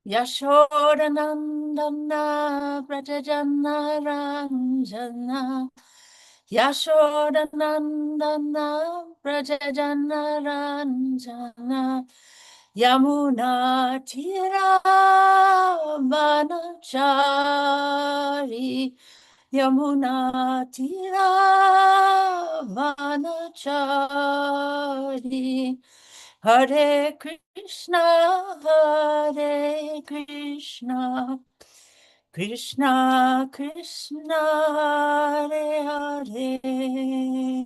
Yashodanandana Brajajana Ranjana Yashodanandana Brajajana Ranjana Yamuna Tira Vanachari Yamuna Tira Vanachari Hare Krishna, Hare Krishna, Krishna Krishna, Hare Hare,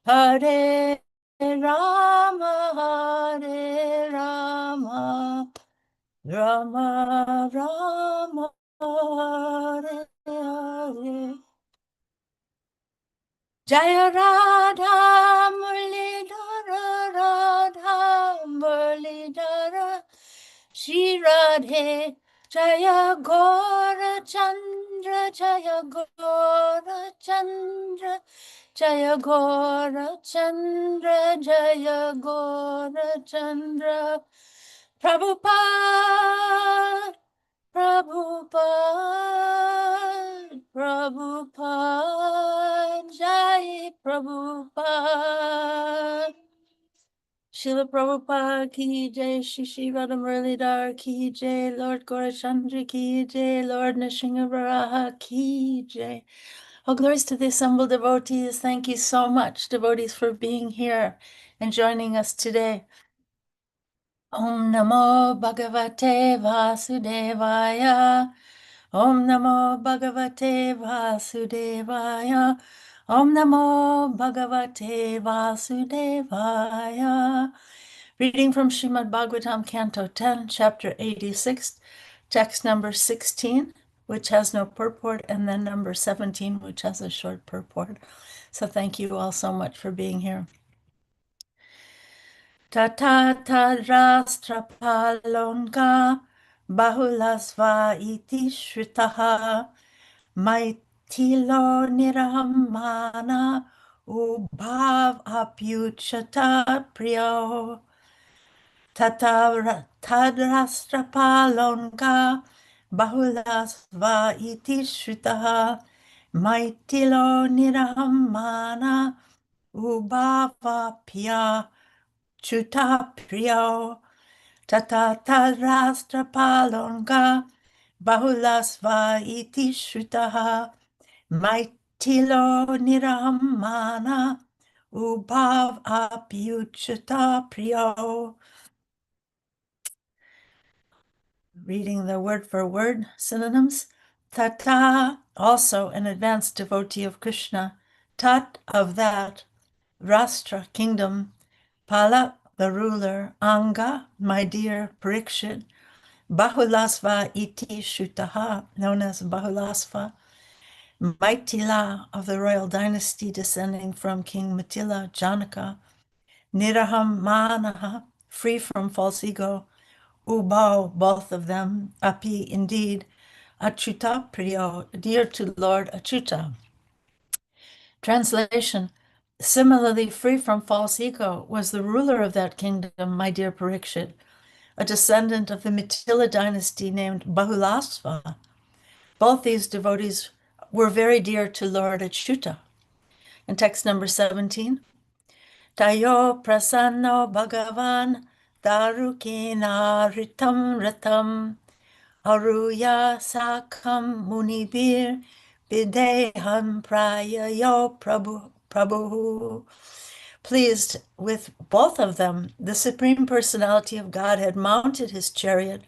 Hare Rama, Hare Rama, Rama Rama, Hare Hare. Jaya Radha Murlidhara Radha Murlidhara Shri Radhe Jaya Gaura Chandra Jaya Gaura Chandra Jaya Gaura Chandra Jaya Gaura Chandra Prabhupada Prabhupada, Prabhupada, Jai Prabhupada. Srila Prabhupada ki jai, Shri Shri Radha Muralidhar ki jai, Lord Gaurachandra ki jai, Lord Nrsimhavaraha ki jai. All glories to the assembled devotees. Thank you so much, devotees, for being here and joining us today. Om Namo Bhagavate Vasudevaya. Om Namo Bhagavate Vasudevaya. Om Namo Bhagavate Vasudevaya. Reading from Srimad Bhagavatam, Canto 10, Chapter 86, text number 16, which has no purport, and then number 17, which has a short purport. So thank you all so much for being here. Tatata rastrapalonka bahulasva iti shritaha maitilo nirahamana ubhav apyuchata priyo tadrastrapalonka bahulasva iti shritaha maitilo nirahamana ubhavapya Chuta priyo tata rastra palonga bahulasva iti shrutaha maitilo niramana ubhav apyuchata priyo. Reading the word for word synonyms. Tata, also an advanced devotee of Krishna. Tat, of that. Rashtra, kingdom. Pala, the ruler. Anga, my dear Parikshit. Bahulasva iti Shutaha, known as Bahulasva. Maitila, of the royal dynasty descending from King Mitila, Janaka. Niraham Manaha, free from false ego. Ubao, both of them. Api, indeed. Achuta Priyo, dear to Lord Achuta. Translation. Similarly, free from false ego was the ruler of that kingdom, my dear Parikshit, a descendant of the Mitila dynasty named Bahulasva. Both these devotees were very dear to Lord Achyuta. In text number 17, Tayo prasanno bhagavan darukena ritam ratam aruya sakam munibir videham prayayo prabhu. Pleased with both of them, the Supreme Personality of God had mounted his chariot,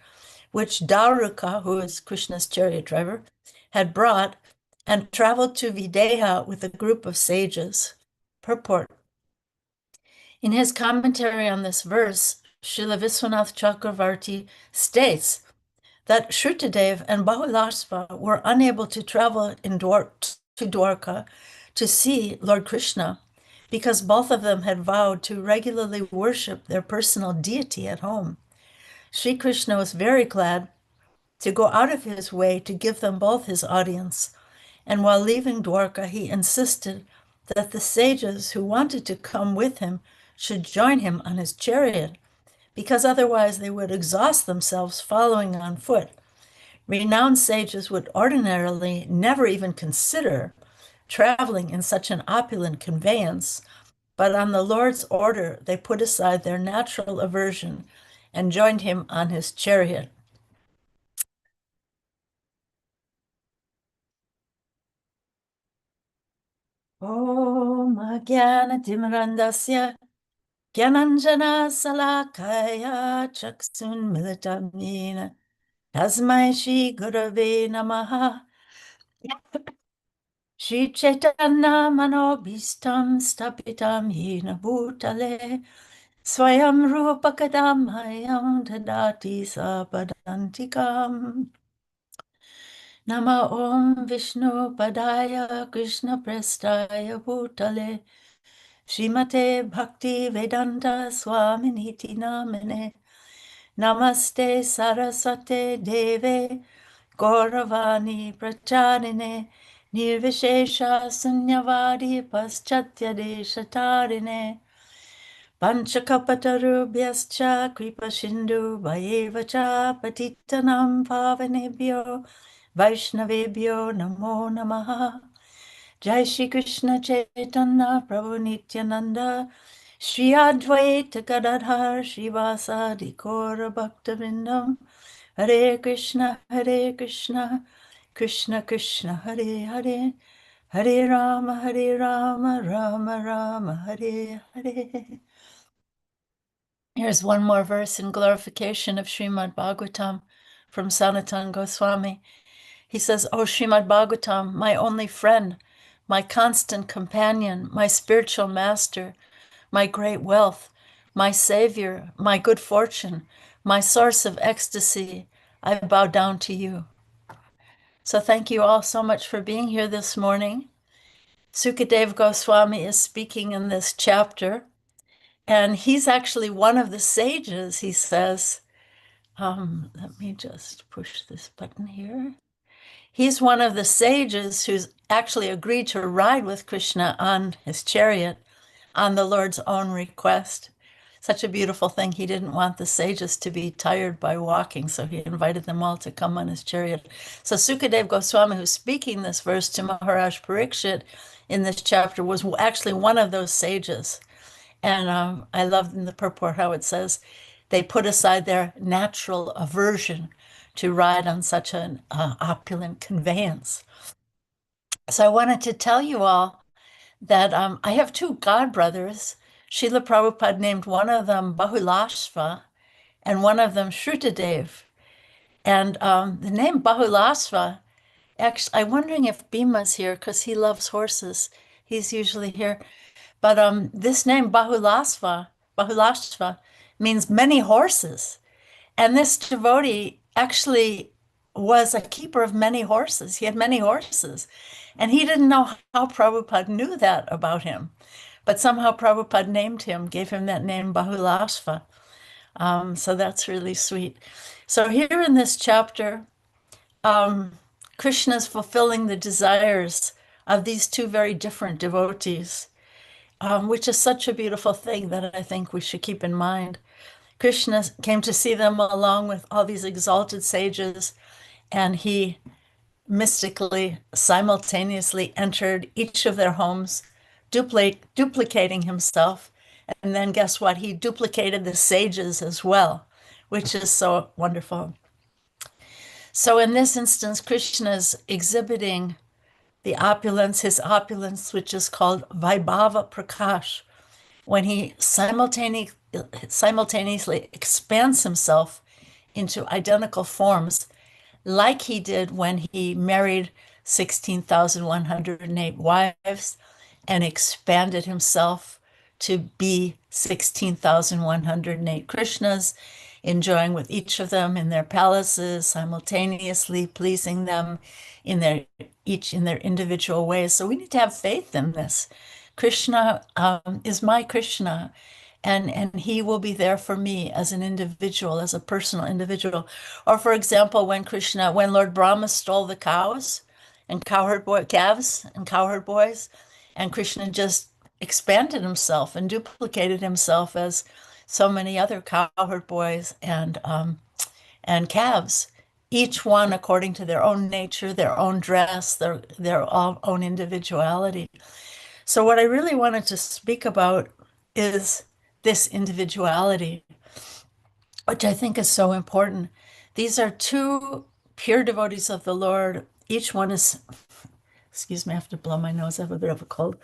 which Daruka, who is Krishna's chariot driver, had brought, and traveled to Videha with a group of sages. Purport. In his commentary on this verse, Srila Viswanath Chakravarti states that Shrutadev and Bahulasva were unable to travel to Dwarka to see Lord Krishna because both of them had vowed to regularly worship their personal deity at home. Sri Krishna was very glad to go out of his way to give them both his audience, and while leaving Dwarka, he insisted that the sages who wanted to come with him should join him on his chariot, because otherwise they would exhaust themselves following on foot. Renowned sages would ordinarily never even consider traveling in such an opulent conveyance, but on the Lord's order, they put aside their natural aversion and joined him on his chariot. Om Jnana-timirandasya Gyananjana Salakaya Chaksun Militam Yena Tasmai Shri Gurave Namaha Shri Chaitanya Manobhistam Stapitam Yena Bhutale Swayam Rupa Kadamaya Dadati Sapadantikam Nama Om Vishnu Padaya Krishna Prestaya Bhutale Srimate Bhakti Vedanta Swaminiti Namane Namaste Saraswate Deve Gauravani Pracharine Nirvishesha Sunyavadi Paschatya Deshatarine Panchakapatarubhyascha Kripa Sindhu Vayevacha Patitanam Pavanebhyo Vaishnavebhyo Namo Namaha Jai Shri Krishna Chaitanya Prabhu Nityananda Shri Advaita Gadadhar Srivasadi Gaura Bhaktivinoda Hare Krishna Krishna Krishna Hare Hare Hare Rama Rama Rama Hare Hare. Here's one more verse in glorification of Srimad Bhagavatam from Sanatana Goswami. He says, O Srimad Bhagavatam, my only friend, my constant companion, my spiritual master, my great wealth, my savior, my good fortune, my source of ecstasy, I bow down to you. So thank you all so much for being here this morning. Sukadeva Goswami is speaking in this chapter, and he's actually one of the sages, he says. Let me just push this button here. He's one of the sages who's actually agreed to ride with Krishna on his chariot on the Lord's own request. Such a beautiful thing. He didn't want the sages to be tired by walking, so he invited them all to come on his chariot. So Sukadeva Goswami, who's speaking this verse to Maharaj Parikshit in this chapter, was actually one of those sages. And I love in the purport how it says they put aside their natural aversion to ride on such an opulent conveyance. So I wanted to tell you all that I have two godbrothers. Srila Prabhupada named one of them Bahulashva and one of them Shrutadev. And the name Bahulasva, actually, I'm wondering if Bhima's here because he loves horses. He's usually here. But this name Bahulashva means many horses. And this devotee actually was a keeper of many horses. He had many horses. And he didn't know how Prabhupada knew that about him. But somehow Prabhupada named him, gave him that name Bahulashva. So that's really sweet. So here in this chapter, Krishna is fulfilling the desires of these two very different devotees, which is such a beautiful thing that I think we should keep in mind. Krishna came to see them along with all these exalted sages, and he mystically, simultaneously entered each of their homes, duplicating himself. And then guess what? He duplicated the sages as well, which is so wonderful. So in this instance, Krishna is exhibiting the opulence, his opulence, which is called Vaibhava Prakash, when he simultaneously expands himself into identical forms, like he did when he married 16,108 wives and expanded himself to be 16,108 Krishnas, enjoying with each of them in their palaces, simultaneously pleasing them each in their individual ways. So we need to have faith in this. Krishna is my Krishna, and he will be there for me as an individual, as a personal individual. Or for example, when Lord Brahma stole the calves and calves and cowherd boys, and Krishna just expanded himself and duplicated himself as so many other cowherd boys and calves, each one according to their own nature, their own dress, own individuality. So what I really wanted to speak about is this individuality, which I think is so important. These are two pure devotees of the Lord. Each one is, excuse me, I have to blow my nose. I have a bit of a cold.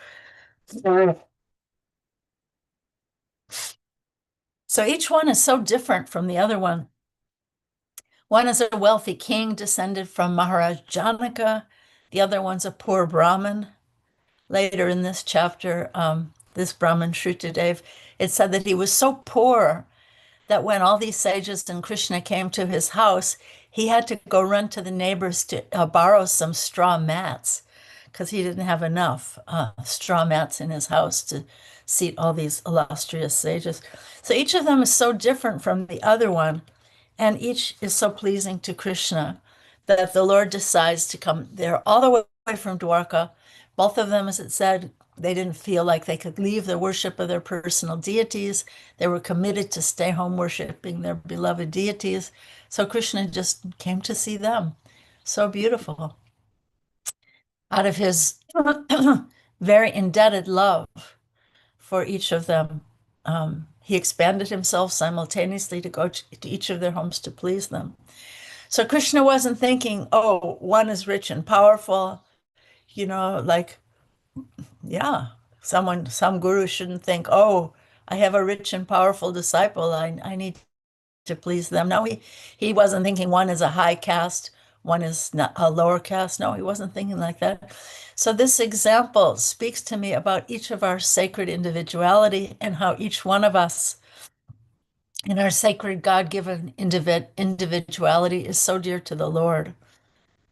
So each one is so different from the other one. One is a wealthy king descended from Maharaj Janaka. The other one's a poor Brahmin. Later in this chapter, this Brahmin Shrutadev, it said that he was so poor that when all these sages and Krishna came to his house, he had to go run to the neighbors to borrow some straw mats because he didn't have enough straw mats in his house to seat all these illustrious sages. So each of them is so different from the other one, and each is so pleasing to Krishna that the Lord decides to come there all the way from Dwarka. Both of them, as it said, they didn't feel like they could leave the worship of their personal deities. They were committed to stay home worshiping their beloved deities. So Krishna just came to see them. So beautiful. Out of his very indebted love for each of them, he expanded himself simultaneously to go to each of their homes to please them. So Krishna wasn't thinking, oh, one is rich and powerful, like, yeah, some guru shouldn't think, oh, I have a rich and powerful disciple. I need to please them. No, he wasn't thinking one is a high caste, one is not a lower caste. No, he wasn't thinking like that. So this example speaks to me about each of our sacred individuality and how each one of us in our sacred God-given individuality is so dear to the Lord.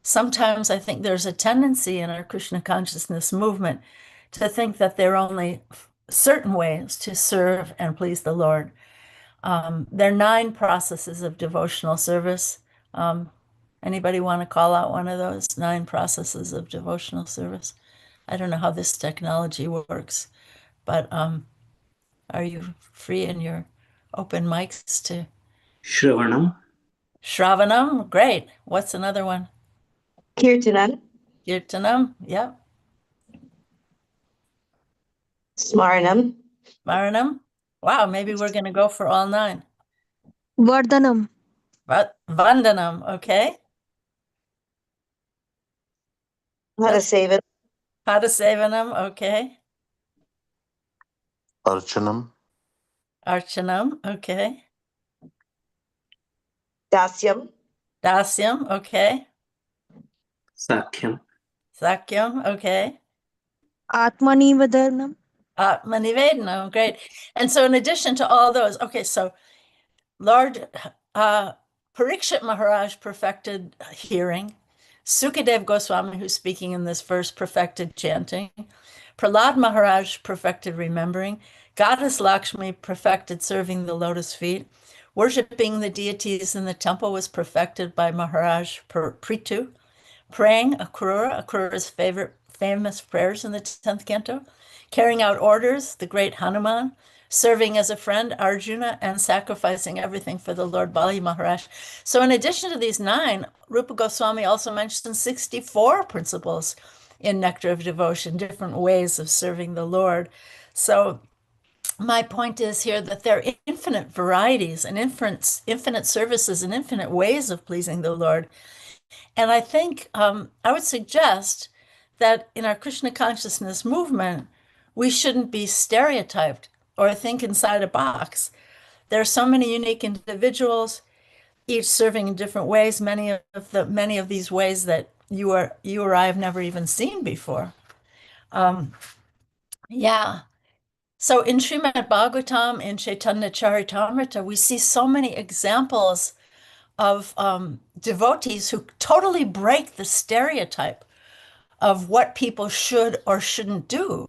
Sometimes I think there's a tendency in our Krishna consciousness movement to think that there are only certain ways to serve and please the Lord. There are 9 processes of devotional service. Anybody want to call out one of those 9 processes of devotional service? I don't know how this technology works, but are you free in your open mics to Shravanam, Shravanam? Great. What's another one? Kirtanam, Kirtanam? Yep. Smaranam, Maranam? Wow, maybe we're going to go for all 9. Vardhanam, Vandanam, okay. Harasevan, Padasevanam, okay. Archanam, Archanam, okay. Dasyam, Dasyam, okay. Sakhyam, Sakyam, okay. Atmanivedhanam, Atmanivedanam, great. And so in addition to all those, okay, so Lord Parikshit Maharaj perfected hearing. Sukadev Goswami, who's speaking in this verse, perfected chanting. Prahlad Maharaj perfected remembering. Goddess Lakshmi perfected serving the lotus feet. Worshipping the deities in the temple was perfected by Maharaj Prithu. Praying Akrura's famous prayers in the 10th canto. Carrying out orders, the great Hanuman. Serving as a friend, Arjuna, and sacrificing everything for the Lord Bali Maharaj. So in addition to these 9, Rupa Goswami also mentions 64 principles in Nectar of Devotion, different ways of serving the Lord. So my point is here that there are infinite varieties and infinite services and infinite ways of pleasing the Lord. And I think I would suggest that in our Krishna consciousness movement, we shouldn't be stereotyped or think inside a box. There are so many unique individuals, each serving in different ways, many of these ways that you or I have never even seen before. Yeah. So in Srimad Bhagavatam, in Chaitanya Charitamrita, we see so many examples of devotees who totally break the stereotype of what people should or shouldn't do,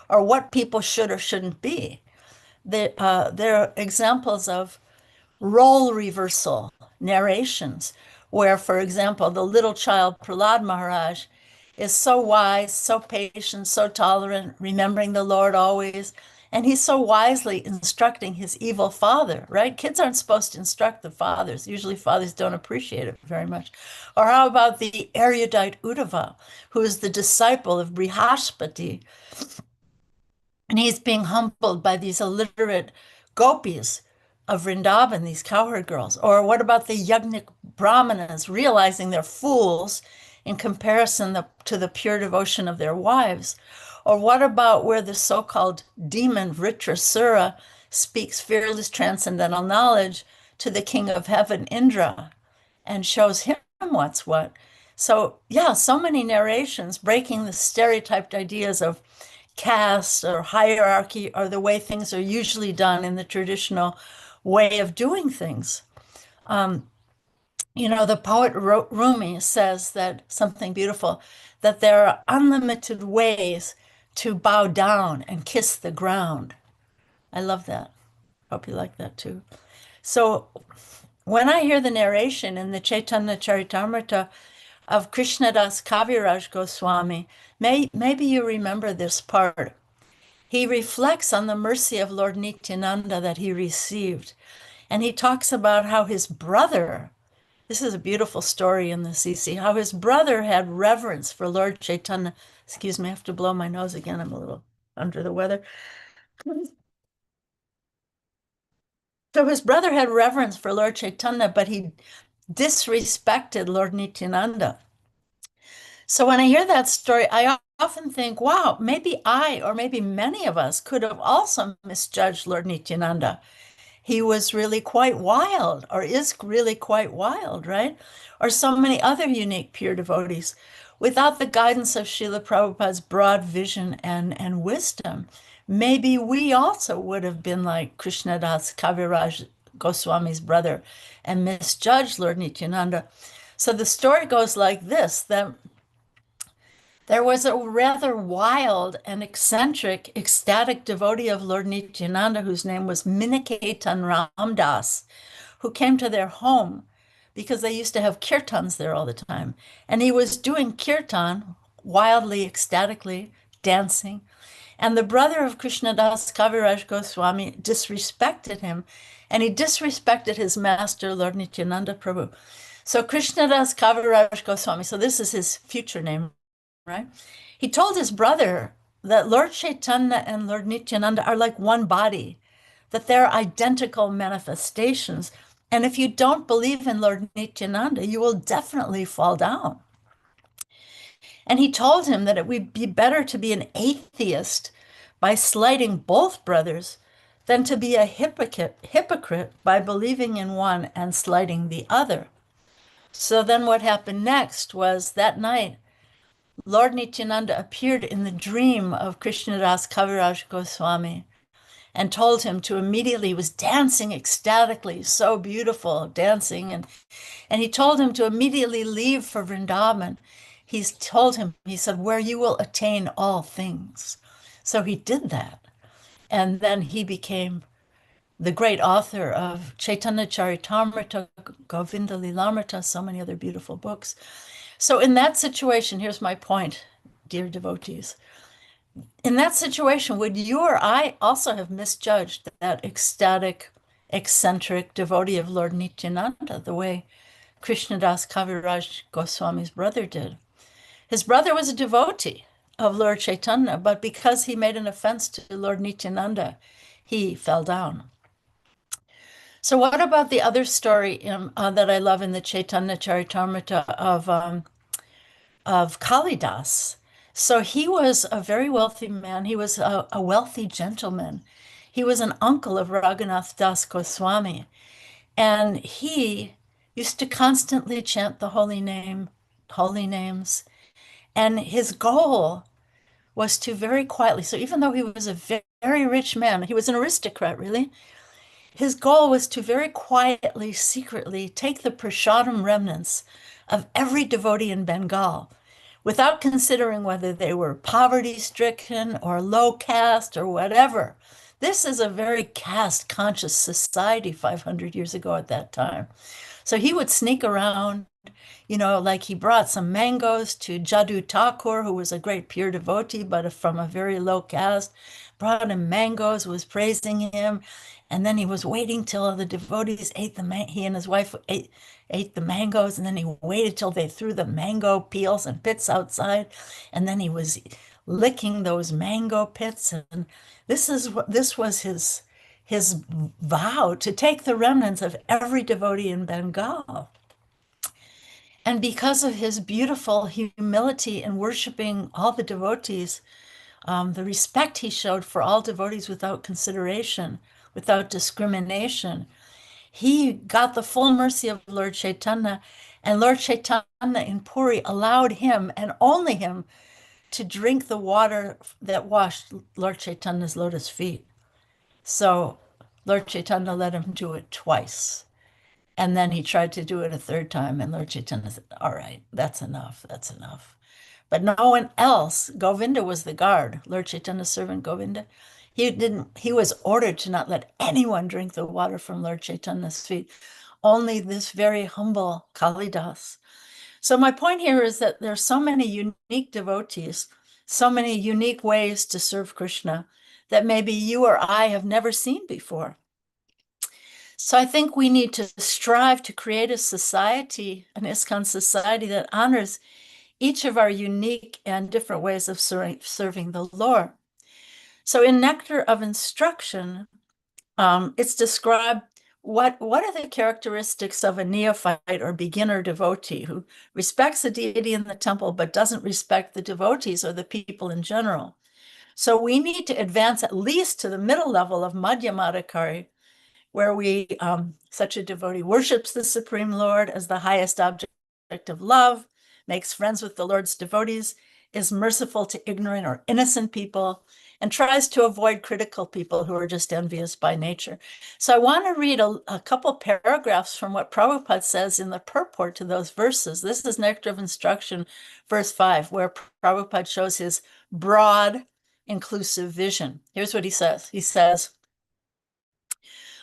or what people should or shouldn't be. There are examples of role reversal narrations, where, for example, the little child Prahlad Maharaj is so wise, so patient, so tolerant, remembering the Lord always. And he's so wisely instructing his evil father, right? Kids aren't supposed to instruct the fathers. Usually fathers don't appreciate it very much. Or how about the erudite Uddhava, who is the disciple of Brihaspati, and he's being humbled by these illiterate gopis of Vrindavan, these cowherd girls. Or what about the Yajnik Brahmanas, realizing they're fools in comparison to the pure devotion of their wives? Or what about where the so-called demon Vritrasura speaks fearless transcendental knowledge to the king of heaven, Indra, and shows him what's what? So, yeah, so many narrations breaking the stereotyped ideas of caste or hierarchy or the way things are usually done in the traditional way of doing things. The poet Rumi says that something beautiful, that there are unlimited ways to bow down and kiss the ground. I love that. Hope you like that too. So when I hear the narration in the Chaitanya Charitamrita of Krishnadas Kaviraj Goswami, maybe you remember this part. He reflects on the mercy of Lord Nityananda that he received. And he talks about how his brother, this is a beautiful story in the CC, how his brother had reverence for Lord Chaitanya. Excuse me, I have to blow my nose again. I'm a little under the weather. So his brother had reverence for Lord Chaitanya, but he disrespected Lord Nityananda. So when I hear that story, I often think, wow, maybe I, or maybe many of us, could have also misjudged Lord Nityananda. He was really quite wild, or is really quite wild, right? Or so many other unique pure devotees. Without the guidance of Srila Prabhupada's broad vision and wisdom, maybe we also would have been like Krishnadas Kaviraj Goswami's brother and misjudged Lord Nityananda. So the story goes like this, that there was a rather wild and eccentric, ecstatic devotee of Lord Nityananda whose name was Miniketan Ramdas, who came to their home because they used to have kirtans there all the time. And he was doing kirtan, wildly, ecstatically, dancing. And the brother of Krishnadas Kaviraj Goswami disrespected him, and he disrespected his master, Lord Nityananda Prabhu. So Krishnadas Kaviraj Goswami, so this is his future name, right? He told his brother that Lord Chaitanya and Lord Nityananda are like one body, that they're identical manifestations. And if you don't believe in Lord Nityananda, you will definitely fall down. And he told him that it would be better to be an atheist by slighting both brothers than to be a hypocrite by believing in one and slighting the other. So then what happened next was that night, Lord Nityananda appeared in the dream of Krishnadas Kaviraj Goswami and told him to immediately, he was dancing ecstatically, so beautiful, dancing, and he told him to immediately leave for Vrindavan. He said, where you will attain all things. So he did that. And then he became the great author of Chaitanya Charitamrita, Govinda Lilamrita, so many other beautiful books. So in that situation, here's my point, dear devotees. In that situation, would you or I also have misjudged that ecstatic, eccentric devotee of Lord Nityananda the way Krishnadas Kaviraj Goswami's brother did? His brother was a devotee of Lord Chaitanya, but because he made an offense to Lord Nityananda, he fell down. So what about the other story that I love in the Chaitanya Charitamrita of Kalidas? So he was a very wealthy man. He was a wealthy gentleman. He was an uncle of Raghunath Das Goswami. And he used to constantly chant the holy names. And his goal was to very quietly, so even though he was a very rich man, he was an aristocrat, really, his goal was to very quietly, secretly take the prasadam remnants of every devotee in Bengal without considering whether they were poverty-stricken or low caste or whatever. This is a very caste-conscious society 500 years ago at that time. So he would sneak around, like he brought some mangoes to Jadu Thakur, who was a great pure devotee, but from a very low caste, brought him mangoes, was praising him, and then he was waiting till the devotees ate he and his wife ate the mangoes, and then he waited till they threw the mango peels and pits outside, and then he was licking those mango pits, and this was his vow to take the remnants of every devotee in Bengal. And because of his beautiful humility in worshiping all the devotees, the respect he showed for all devotees without consideration, without discrimination, he got the full mercy of Lord Chaitanya, and Lord Chaitanya in Puri allowed him and only him to drink the water that washed Lord Chaitanya's lotus feet. So Lord Chaitanya let him do it twice. And then he tried to do it a third time, and Lord Chaitanya said, all right, that's enough, that's enough. But no one else, Govinda was the guard, Lord Chaitanya's servant Govinda. He was ordered to not let anyone drink the water from Lord Chaitanya's feet, only this very humble Kalidas. So my point here is that there's so many unique devotees, so many unique ways to serve Krishna that maybe you or I have never seen before. So I think we need to strive to create a society, an ISKCON society that honors each of our unique and different ways of serving the Lord. So in Nectar of Instruction, it's described what are the characteristics of a neophyte or beginner devotee who respects the deity in the temple but doesn't respect the devotees or the people in general. So we need to advance at least to the middle level of Madhyamadikari, where such a devotee worships the Supreme Lord as the highest object of love, makes friends with the Lord's devotees, is merciful to ignorant or innocent people, and tries to avoid critical people who are just envious by nature. So I want to read a couple paragraphs from what Prabhupada says in the purport to those verses. This is Nectar of Instruction, verse 5, where Prabhupada shows his broad, inclusive vision. Here's what he says. He says,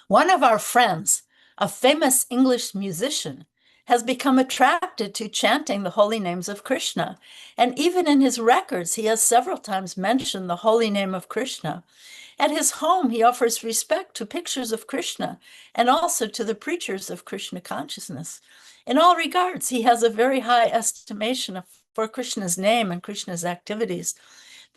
one of our friends, a famous English musician, has become attracted to chanting the holy names of Krishna. And even in his records, he has several times mentioned the holy name of Krishna. At his home, he offers respect to pictures of Krishna and also to the preachers of Krishna consciousness. In all regards, he has a very high estimation for Krishna's name and Krishna's activities.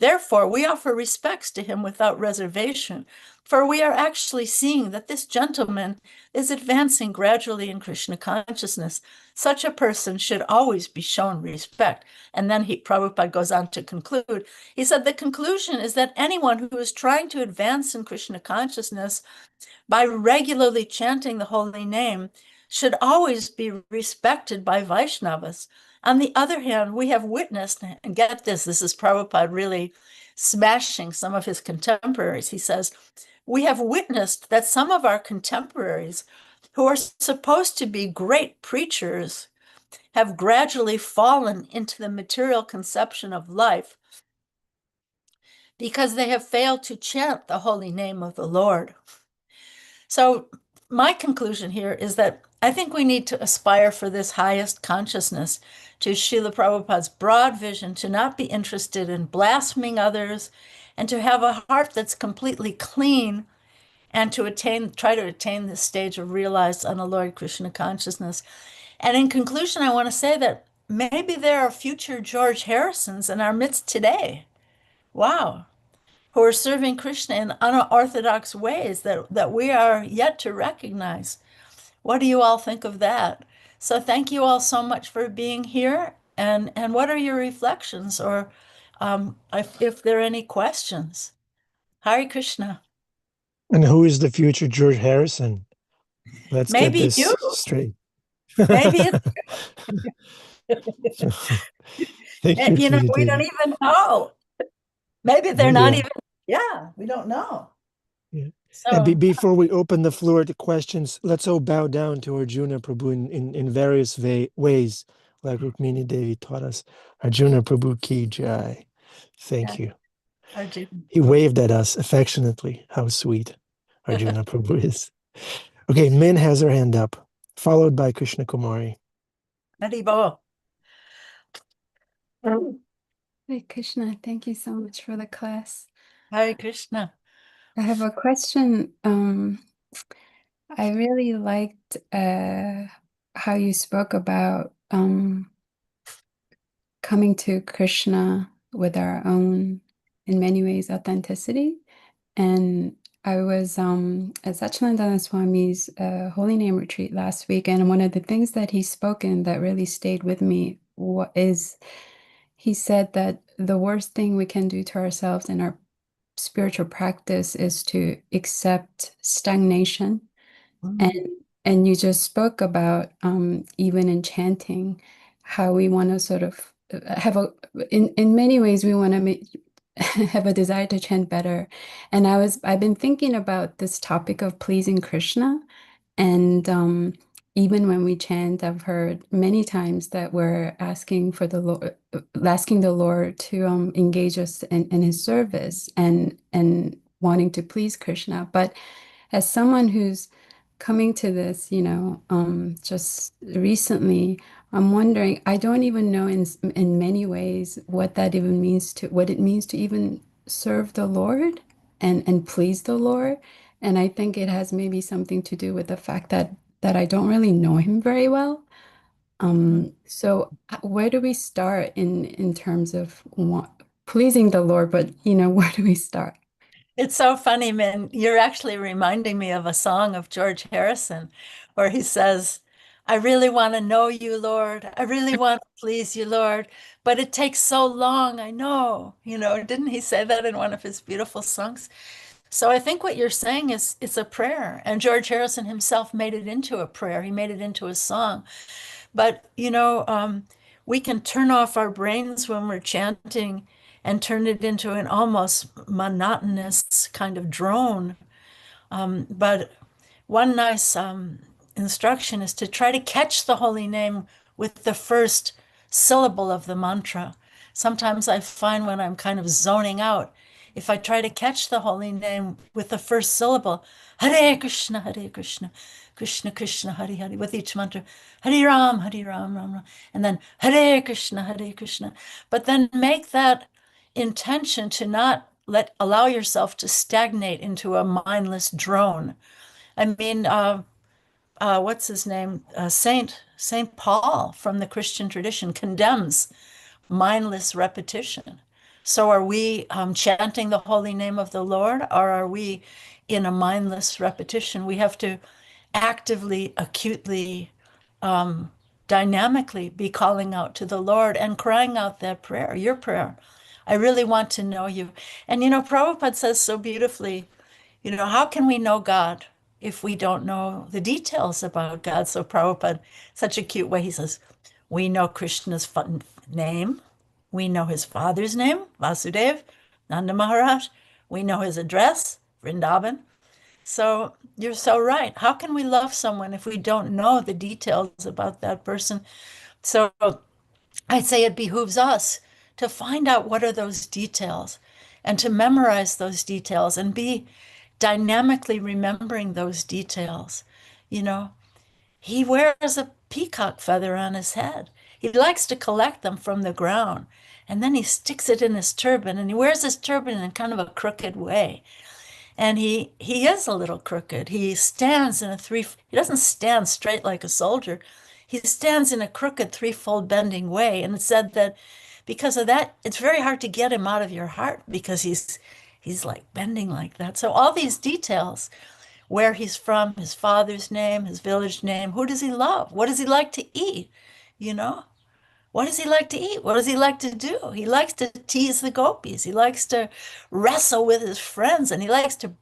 Therefore, we offer respects to him without reservation, for we are actually seeing that this gentleman is advancing gradually in Krishna consciousness. Such a person should always be shown respect. And then Prabhupada goes on to conclude. He said the conclusion is that anyone who is trying to advance in Krishna consciousness by regularly chanting the holy name should always be respected by Vaishnavas. On the other hand, we have witnessed, and get this is Prabhupada really smashing some of his contemporaries. He says, we have witnessed that some of our contemporaries who are supposed to be great preachers have gradually fallen into the material conception of life because they have failed to chant the holy name of the Lord. So my conclusion here is that I think we need to aspire for this highest consciousness, to Srila Prabhupada's broad vision, to not be interested in blaspheming others, and to have a heart that's completely clean, and to try to attain this stage of realized unalloyed Krishna consciousness. And in conclusion, I want to say that maybe there are future George Harrisons in our midst today. Wow. Who are serving Krishna in unorthodox ways that we are yet to recognize. What do you all think of that? So thank you all so much for being here. And what are your reflections, or if there are any questions? Hare Krishna. And who is the future George Harrison? Let's get Maybe this you. straight. Maybe it's, Thank you, we don't Devi. even know. Maybe they're not Yeah. even, we don't know. Yeah. So, And before we open the floor to questions, let's all bow down to Arjuna Prabhu in various ways, like Rukmini Devi taught us. Arjuna Prabhu ki jai. Thank you. Arjuna. He waved at us affectionately. How sweet Arjuna Prabhu is. Okay, Min has her hand up, followed by Krishna Kumari. Haribo. Hare Krishna, thank you so much for the class. Hare Krishna. I have a question. I really liked how you spoke about coming to Krishna with our own, in many ways, authenticity. And I was at Satchidananda Swami's Holy Name retreat last week, and one of the things that he spoken that really stayed with me is he said that the worst thing we can do to ourselves in our spiritual practice is to accept stagnation. And you just spoke about even in chanting, how we want to sort of have in many ways we want to have a desire to chant better. And I've been thinking about this topic of pleasing Krishna, and even when we chant, I've heard many times that we're asking for the Lord, asking the Lord to engage us in His service and wanting to please Krishna. But as someone who's coming to this, just recently, I'm wondering, I don't even know in many ways what it means to even serve the Lord and please the Lord. And I think it has maybe something to do with the fact that I don't really know him very well. So where do we start in terms of pleasing the Lord? But where do we start? It's so funny, man. You're actually reminding me of a song of George Harrison where he says, I really want to know you, Lord. I really want to please you, Lord. But it takes so long, I know. Didn't he say that in one of his beautiful songs? So I think what you're saying is it's a prayer. And George Harrison himself made it into a prayer. He made it into a song. But, we can turn off our brains when we're chanting and turn it into an almost monotonous kind of drone. But one nice instruction is to try to catch the holy name with the first syllable of the mantra. Sometimes I find when I'm kind of zoning out, if I try to catch the holy name with the first syllable, Hare Krishna, Hare Krishna, Krishna Krishna, Hare Hare, with each mantra, Hare Ram, Ram Ram, and then Hare Krishna, Hare Krishna. But then make that intention to not allow yourself to stagnate into a mindless drone. I mean, what's his name? Saint Paul from the Christian tradition condemns mindless repetition. So are we chanting the holy name of the Lord, or are we in a mindless repetition? We have to actively, acutely, dynamically be calling out to the Lord and crying out that prayer, your prayer. I really want to know you. And Prabhupada says so beautifully, how can we know God if we don't know the details about God? So Prabhupada, such a cute way, he says, we know Krishna's name. We know his father's name, Vasudev, Nanda Maharaj. We know his address, Vrindavan. So you're so right. How can we love someone if we don't know the details about that person? So I'd say it behooves us to find out what are those details and to memorize those details and be dynamically remembering those details. He wears a peacock feather on his head. He likes to collect them from the ground. And then he sticks it in his turban, and he wears his turban in kind of a crooked way. And he is a little crooked. He stands in he doesn't stand straight like a soldier. He stands in a crooked threefold bending way. And it said that because of that, it's very hard to get him out of your heart because he's like bending like that. So all these details, where he's from, his father's name, his village name, who does he love? What does he like to eat? What does he like to eat? What does he like to do? He likes to tease the gopis. He likes to wrestle with his friends, and he likes to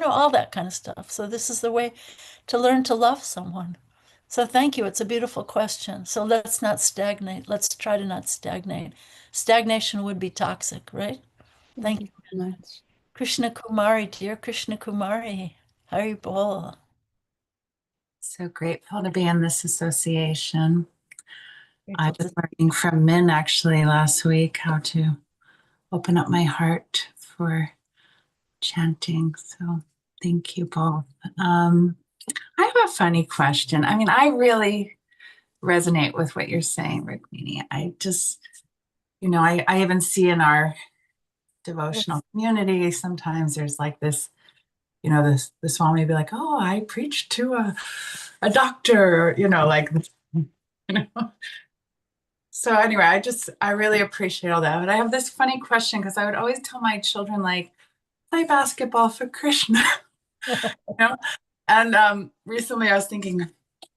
all that kind of stuff. So this is the way to learn to love someone. So thank you. It's a beautiful question. So let's not stagnate. Let's try to not stagnate. Stagnation would be toxic, right? Thank you. Very much. Krishna Kumari, dear Krishna Kumari, Hari Bol. So grateful to be in this association. I Grateful was learning from Min actually last week how to open up my heart for chanting. So thank you both. I have a funny question. I mean, I really resonate with what you're saying, Rukmini. I just, I even see in our devotional community, sometimes there's like this, you know, the Swami be like, oh, I preached to a doctor, you know, like, you know. So anyway, I really appreciate all that. But I have this funny question because I would always tell my children, like, play basketball for Krishna, you know? And recently I was thinking,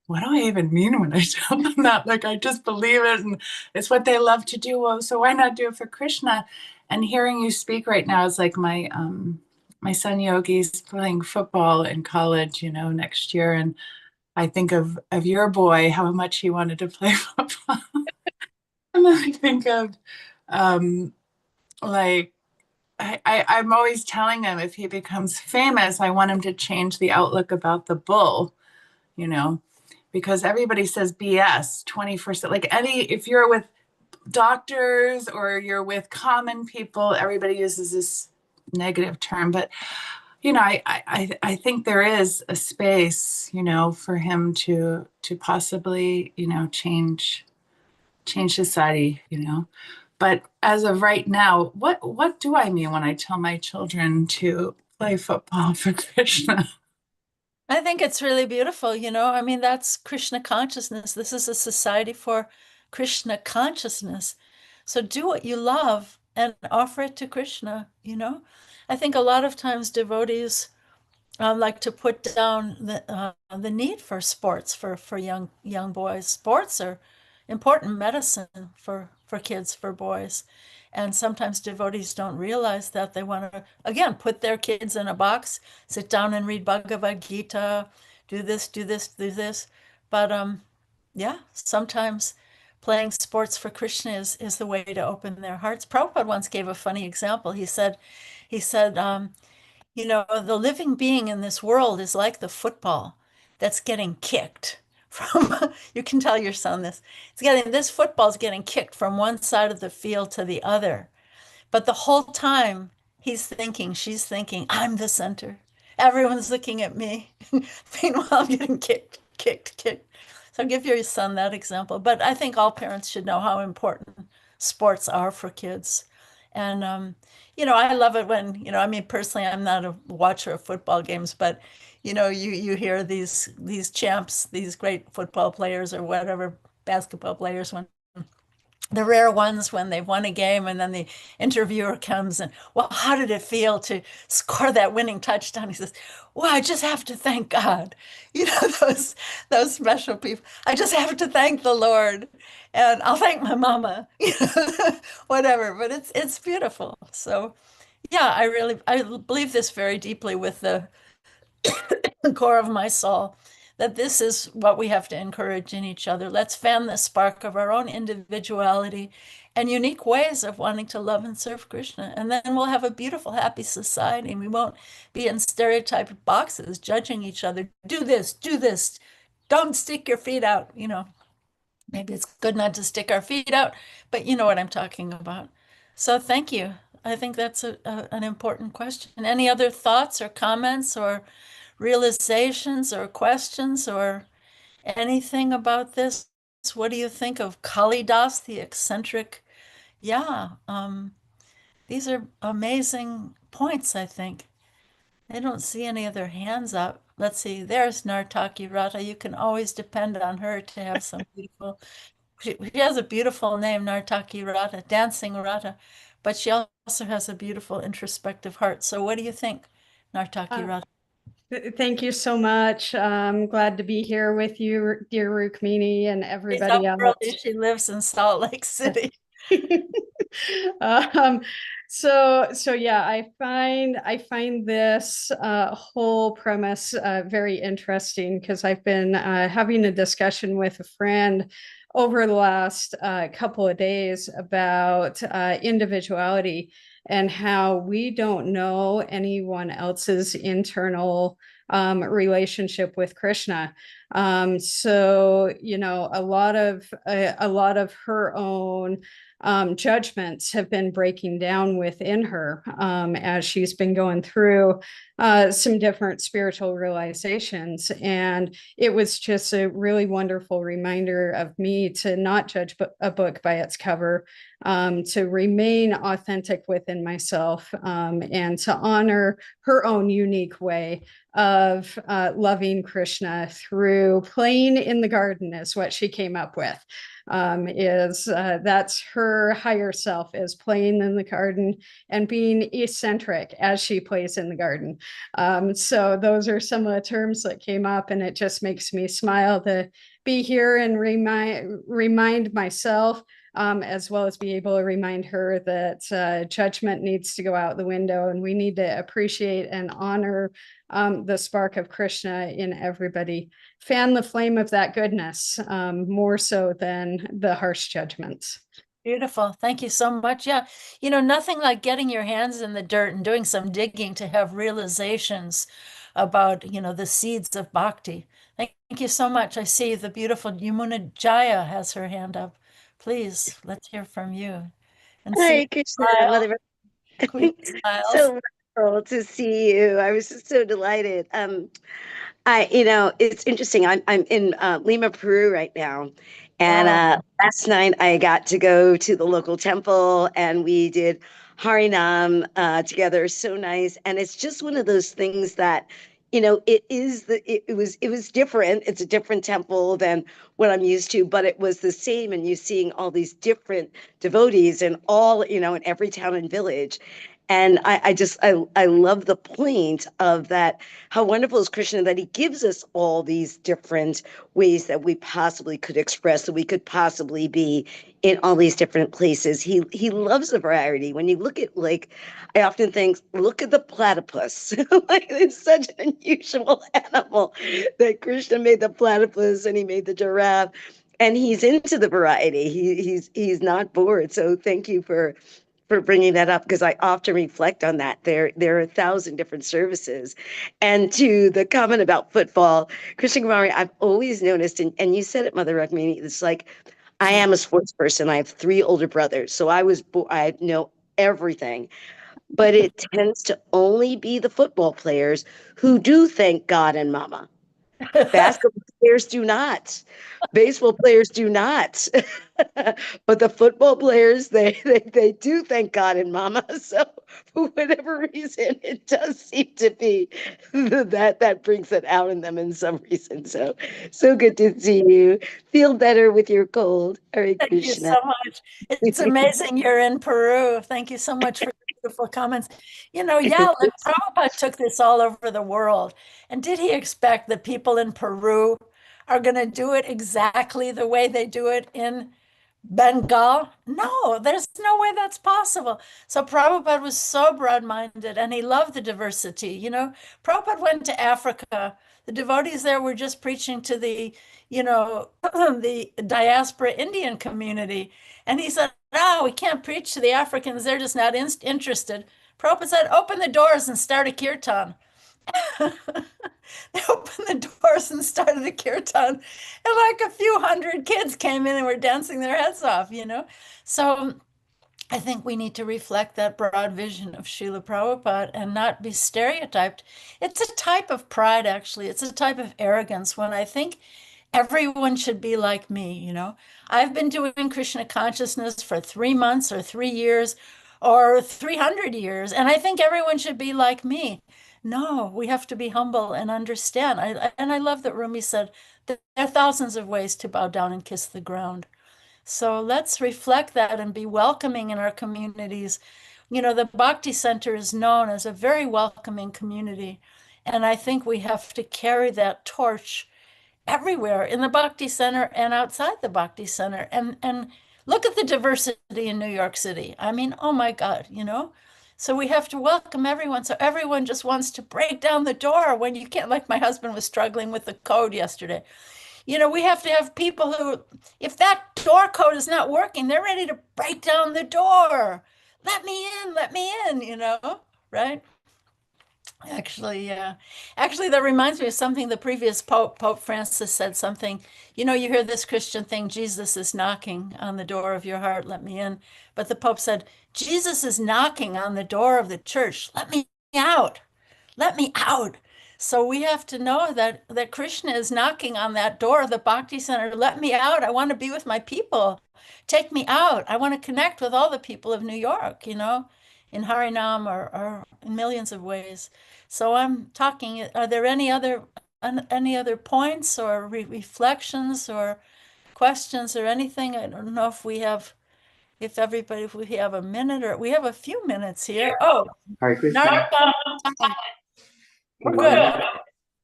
what do I even mean when I tell them that? Like, I just believe it and it's what they love to do. Well, so why not do it for Krishna? And hearing you speak right now is like my son Yogi's playing football in college, you know, next year. And I think of your boy, how much he wanted to play football. And then I think of like I'm always telling him if he becomes famous, I want him to change the outlook about the bull, you know, because everybody says BS 21st. Like if you're with doctors or you're with common people, everybody uses this negative term. But, you know, I think there is a space, you know, for him to possibly, you know, change society, you know. But as of right now, what do I mean when I tell my children to play football for Krishna? I think it's really beautiful, you know. I mean, that's Krishna consciousness. This is a society for Krishna consciousness. So do what you love and offer it to Krishna, you know. I think a lot of times devotees like to put down the need for sports for young boys. Sports are important medicine for kids, for boys. And sometimes devotees don't realize that they want to, again, put their kids in a box, sit down and read Bhagavad Gita, do this, do this, do this. But yeah, sometimes playing sports for Krishna is the way to open their hearts. Prabhupada once gave a funny example. He said, you know, the living being in this world is like the football that's getting kicked from, you can tell your son this. This football's getting kicked from one side of the field to the other. But the whole time she's thinking, I'm the center. Everyone's looking at me. Meanwhile, I'm getting kicked, kicked, kicked. So give your son that example. But I think all parents should know how important sports are for kids. And, you know, I love it when, you know, I mean, personally, I'm not a watcher of football games, but, you know, you hear these champs, these great football players or whatever, basketball players, when the rare ones when they've won a game and then the interviewer comes and, well, how did it feel to score that winning touchdown? He says, well, I just have to thank God. You know, those special people. I just have to thank the Lord and I'll thank my mama, you know, whatever. But it's beautiful. So yeah, I believe this very deeply with the core of my soul, that this is what we have to encourage in each other. Let's fan the spark of our own individuality and unique ways of wanting to love and serve Krishna. And then we'll have a beautiful, happy society. And we won't be in stereotyped boxes judging each other. Do this, do this. Don't stick your feet out. You know, maybe it's good not to stick our feet out, but you know what I'm talking about. So thank you. I think that's an important question. Any other thoughts or comments or realizations or questions or anything about this? What do you think of Kalidas, the eccentric? Yeah, these are amazing points, I think. I don't see any other hands up. Let's see, there's Nartaki Rata. You can always depend on her to have some beautiful, she has a beautiful name, Nartaki Rata, Dancing Rata, but she also has a beautiful introspective heart. So what do you think, Nartaki Rata? Thank you so much. I'm glad to be here with you, dear Rukmini, and everybody else. She lives in Salt Lake City. So yeah, I find this whole premise very interesting because I've been having a discussion with a friend over the last couple of days about individuality and how we don't know anyone else's internal relationship with Krishna. So, you know, a lot of her own judgments have been breaking down within her as she's been going through some different spiritual realizations. And it was just a really wonderful reminder of me to not judge a book by its cover, to remain authentic within myself, and to honor her own unique way of loving Krishna through playing in the garden is what she came up with. That's her higher self, is playing in the garden and being eccentric as she plays in the garden. So those are some of the terms that came up, and it just makes me smile to be here and remind myself, as well as be able to remind her that judgment needs to go out the window, and we need to appreciate and honor the spark of Krishna in everybody. Fan the flame of that goodness, more so than the harsh judgments. Beautiful. Thank you so much. Yeah. You know, nothing like getting your hands in the dirt and doing some digging to have realizations about, you know, the seeds of bhakti. Thank you so much. I see the beautiful Yamuna Jaya has her hand up. Please, let's hear from you. And Hare see, Krishna, smile. Mother. Queen smiles. So wonderful to see you. I was just so delighted. It's interesting. I'm in Lima, Peru right now. And Wow. last night I got to go to the local temple and we did Harinam together. So nice. And it's just one of those things that, it was different. It's a different temple than what I'm used to, but it was the same. And you seeing all these different devotees in all, in every town and village. And I love the point of that. How wonderful is Krishna that he gives us all these different ways that we possibly could express, that we could possibly be in all these different places. He loves the variety. When you look at, like, I often think, look at the platypus. Like, it's such an unusual animal that Krishna made the platypus and he made the giraffe. And he's into the variety. He's not bored. So thank you for bringing that up, because I often reflect on that. There are 1,000 different services. And to the comment about football, Krishna Kumari, I've always noticed, and you said it, Mother Rukmini, it's like, I am a sports person. I have 3 older brothers, so I know everything. But it tends to only be the football players who do thank God and Mama. Basketball players do not. Baseball players do not. But the football players, they do thank God and Mama. So for whatever reason, it does seem to be that brings it out in them in some reason. So good to see you. Feel better with your cold. Hare Thank you Krishna. so much. It's amazing you're in Peru. Thank you so much for your beautiful comments. You know, yeah, like Prabhupada took this all over the world. And did he expect that people in Peru are going to do it exactly the way they do it in Bengal? No, there's no way that's possible. So Prabhupada was so broad-minded and he loved the diversity. You know, Prabhupada went to Africa. The devotees there were just preaching to the, the diaspora Indian community. And he said, no, we can't preach to the Africans. They're just not interested. Prabhupada said, open the doors and start a kirtan. They opened the doors and started a kirtan, and like a few hundred kids came in and were dancing their heads off, you know? So I think we need to reflect that broad vision of Srila Prabhupada and not be stereotyped. It's a type of pride, actually. It's a type of arrogance when I think everyone should be like me, you know? I've been doing Krishna consciousness for 3 months or 3 years or 300 years, and I think everyone should be like me. No, we have to be humble and understand. I love that Rumi said that there are thousands of ways to bow down and kiss the ground. So let's reflect that and be welcoming in our communities. You know, the Bhakti Center is known as a very welcoming community. And I think we have to carry that torch everywhere in the Bhakti Center and outside the Bhakti Center. And look at the diversity in New York City. I mean, oh my God, you know? So we have to welcome everyone. So everyone just wants to break down the door when you can't, like my husband was struggling with the code yesterday. You know, we have to have people who, if that door code is not working, they're ready to break down the door. Let me in, you know, right? Actually, yeah. Actually, that reminds me of something the previous Pope, Pope Francis, said something. You know, you hear this Christian thing, Jesus is knocking on the door of your heart, let me in. But the Pope said, Jesus is knocking on the door of the church, let me out. Let me out. So we have to know that Krishna is knocking on that door of the Bhakti Center. Let me out. I want to be with my people. Take me out. I want to connect with all the people of New York, in Harinam or in millions of ways. So I'm talking, are there any other points or reflections or questions or anything? I don't know if we have a minute or we have a few minutes here. Oh, Hare Krishna. Narottam, we're Can you good. hear me?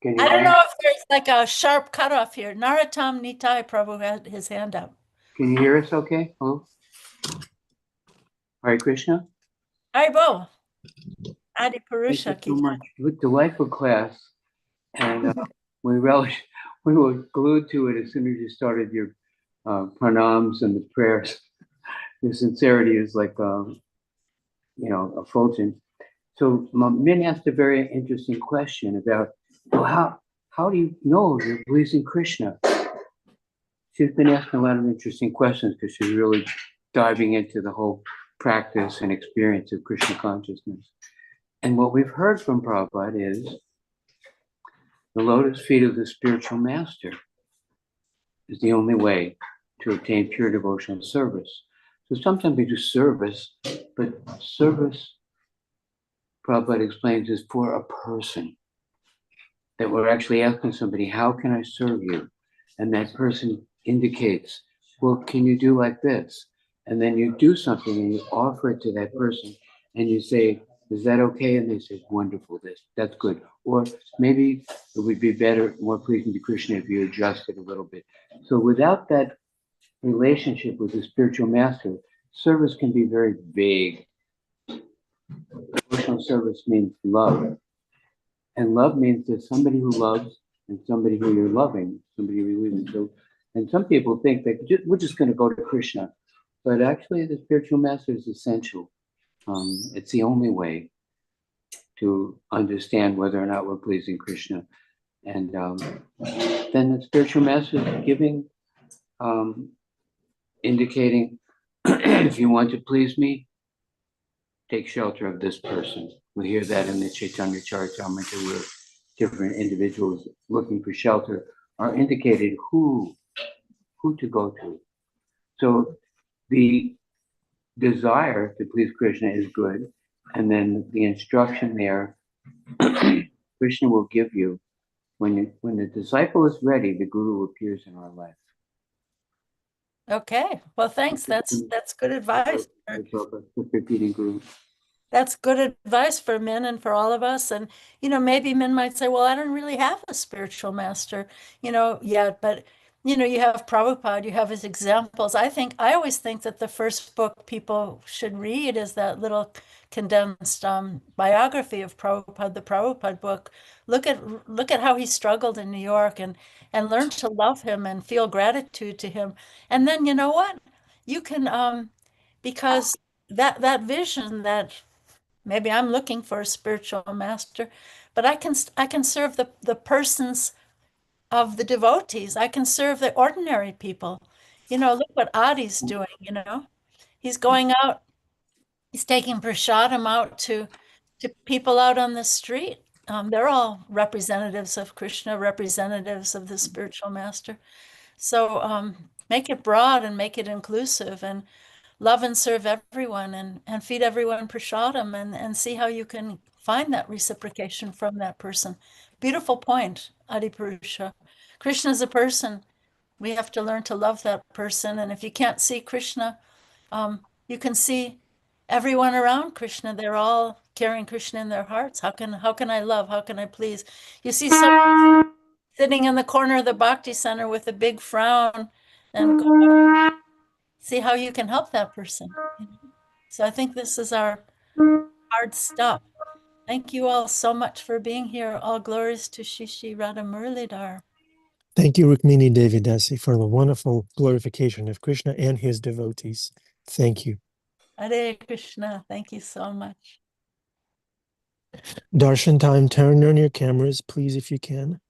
Can you I hear don't me? know if there's like a sharp cutoff here. Narottam Nitai Prabhu had his hand up. Can you hear us okay? Hello? Hare Krishna. Haribo, Adi Thank you Purusha. so much. Delightful class. And we relish, we were glued to it as soon as you started your pranams and the prayers. Your sincerity is like, effulgent. So Min asked a very interesting question about, well, how do you know you're pleasing Krishna? She's been asking a lot of interesting questions because she's really diving into the whole practice and experience of Krishna consciousness. And what we've heard from Prabhupada is the lotus feet of the spiritual master is the only way to obtain pure devotional service. So sometimes we do service, but service, Prabhupada explains, is for a person. That we're actually asking somebody, how can I serve you? And that person indicates, well, can you do like this? And then you do something and you offer it to that person and you say, is that okay? And they say, wonderful, that's good. Or maybe it would be better, more pleasing to Krishna if you adjust it a little bit. So without that relationship with the spiritual master, service can be very vague. Devotional service means love. And love means there's somebody who loves and somebody who you're loving, somebody you're leaving. So, and some people think that we're just going to go to Krishna, but actually the spiritual master is essential. It's the only way to understand whether or not we're pleasing Krishna. And then the spiritual master is giving, indicating, if you want to please me, take shelter of this person. We hear that in the Chaitanya Charitamrita, where different individuals looking for shelter are indicated who to go to. So the desire to please Krishna is good, and then the instruction there, Krishna will give you when the disciple is ready. The Guru appears in our life. Okay. Well, thanks. That's good advice. Repeating Guru. That's good advice for Min and for all of us. And, maybe Min might say, well, I don't really have a spiritual master, yet, but, you have Prabhupada, you have his examples. I always think that the first book people should read is that little condensed biography of Prabhupada, the Prabhupada book. Look at how he struggled in New York and learn to love him and feel gratitude to him. And then, you know what? You can, because that vision that maybe I'm looking for a spiritual master, but I can serve the persons of the devotees. I can serve the ordinary people. Look what Adi's doing. He's going out, he's taking prasadam out to people out on the street. They're all representatives of Krishna, representatives of the spiritual master. So make it broad and make it inclusive and love and serve everyone and feed everyone prasadam and see how you can find that reciprocation from that person. Beautiful point, Adipurusha. Krishna is a person. We have to learn to love that person. And if you can't see Krishna, you can see everyone around Krishna. They're all carrying Krishna in their hearts. How can I love? How can I please? You see someone sitting in the corner of the Bhakti Center with a big frown and go, see how you can help that person. So I think this is our hard stuff. Thank you all so much for being here. All glories to Shishi Radha Muralidhar. Thank you, Rukmini Devidasi, for the wonderful glorification of Krishna and his devotees. Thank you. Hare Krishna. Thank you so much. Darshan time, turn on your cameras, please, if you can.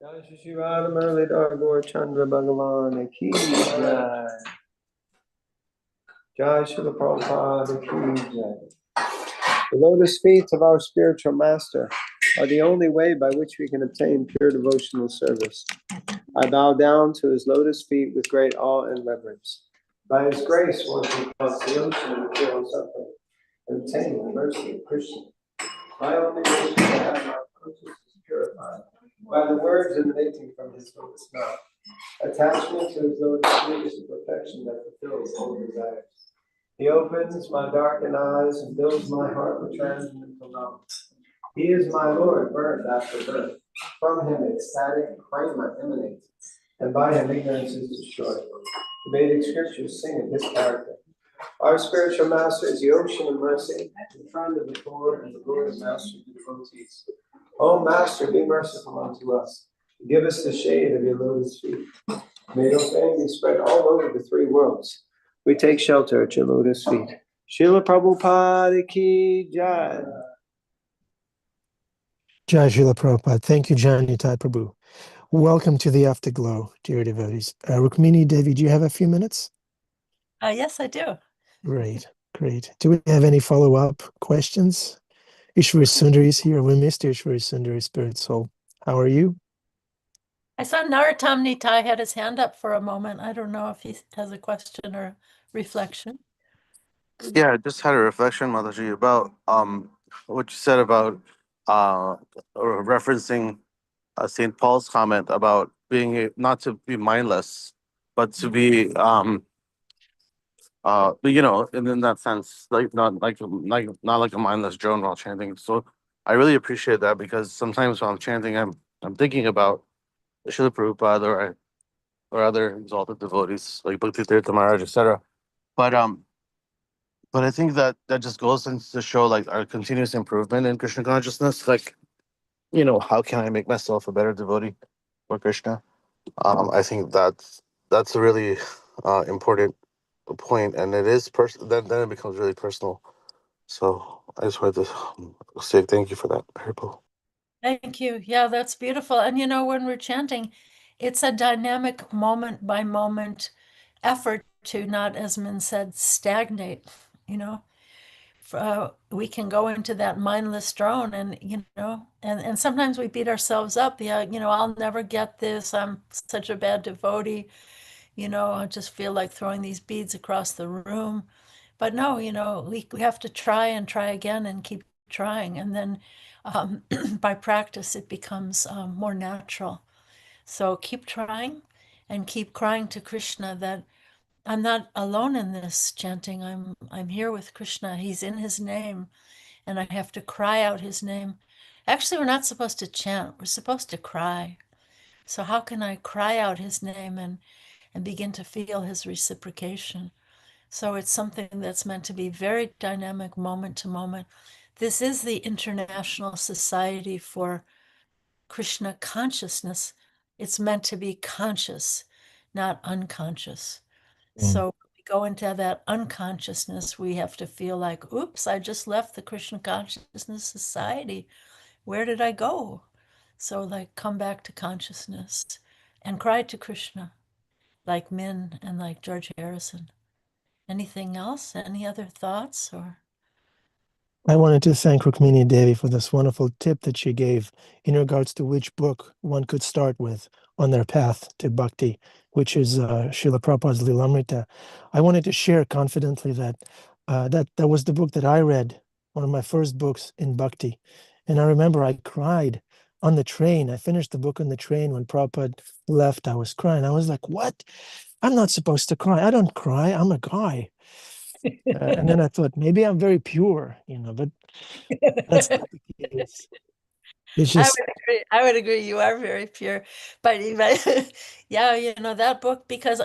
Jai Shri Shri Radha Muralidhar Gaur Chandra Bhagavan Ki Jai. Jai Srila Prabhupada Ki Jai. The lotus feet of our spiritual master are the only way by which we can obtain pure devotional service. I bow down to his lotus feet with great awe and reverence. By his grace, one can cross the ocean of material suffering and obtain the mercy of Krishna. My only wish is to have my consciousness purified by the words emanating from his lotus mouth. Attachment to his lotus feet is the perfection that fulfills all desires. He opens my darkened eyes and fills my heart with transcendental knowledge. He is my Lord, birth after birth. From him ecstatic prema emanates, and by him ignorance is destroyed. The Vedic scriptures sing of his character. Our spiritual master is the ocean of mercy, the friend of the poor, and the glorious master of the devotees. O Master, be merciful unto us. Give us the shade of your lotus feet. May your fame be spread all over the three worlds. We take shelter at your lotus feet. Srila Prabhupada Ki Jai. Jai Srila Prabhupada. Thank you, Janitai Prabhu. Welcome to the Afterglow, dear devotees. Rukmini Devi, do you have a few minutes? Yes, I do. Great, great. Do we have any follow-up questions, Ishwari Sundari is here. We missed Ishwari Sundari, Spirit Soul. How are you? I saw Narottam Nitai had his hand up for a moment. I don't know if he has a question or reflection. Yeah, I just had a reflection, Mataji, about what you said about referencing St. Paul's comment about not to be mindless, but to be and in that sense, like not like a mindless drone while chanting. So I really appreciate that, because sometimes while I'm chanting, I'm thinking about Srila Prabhupada or other exalted devotees like Bhakti Tirtha Maharaj, etc. But I think that just goes into to show like our continuous improvement in Krishna consciousness. Like, how can I make myself a better devotee for Krishna? I think that's a really important point, and it is then it becomes really personal. So I just wanted to say thank you for that, Haripal. Thank you. Yeah, that's beautiful. And when we're chanting, it's a dynamic moment by moment effort to not, as Min said, stagnate. We can go into that mindless drone and sometimes we beat ourselves up. Yeah, I'll never get this. I'm such a bad devotee. I just feel like throwing these beads across the room. But no, we have to try and try again and keep trying. And then by practice, it becomes more natural. So keep trying and keep crying to Krishna that I'm not alone in this chanting. I'm here with Krishna. He's in his name, and I have to cry out his name. Actually, we're not supposed to chant. We're supposed to cry. So how can I cry out his name and begin to feel his reciprocation? So it's something that's meant to be very dynamic, moment to moment. This is the International Society for Krishna Consciousness. It's meant to be conscious, not unconscious. So we go into that unconsciousness, we have to feel like, oops, I just left the Krishna Consciousness Society. Where did I go? So like come back to consciousness and cry to Krishna, like Min and like George Harrison. Anything else? Any other thoughts or? I wanted to thank Rukmini Devi for this wonderful tip that she gave in regards to which book one could start with on their path to bhakti, which is Srila Prabhupada's Lilamrita. I wanted to share confidently that that was the book that I read, one of my first books in bhakti. And I remember I cried on the train. I finished the book on the train when Prabhupada left. I was crying. I was like, what? I'm not supposed to cry. I don't cry. I'm a guy. And then I thought, maybe I'm very pure, but that's not the case. It's just, I would agree. You are very pure, but yeah, that book, because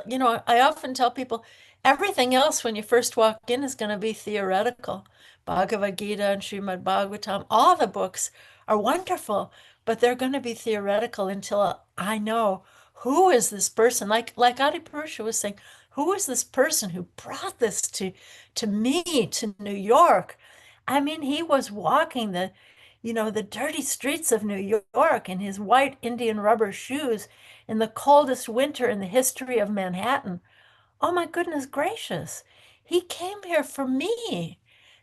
I often tell people everything else when you first walk in is going to be theoretical. Bhagavad Gita and Srimad Bhagavatam, all the books are wonderful, but they're going to be theoretical until I know who is this person. Like Adi Purusha was saying, who is this person who brought this to me, to New York? I mean, he was walking the dirty streets of New York in his white Indian rubber shoes in the coldest winter in the history of Manhattan. Oh my goodness gracious. He came here for me.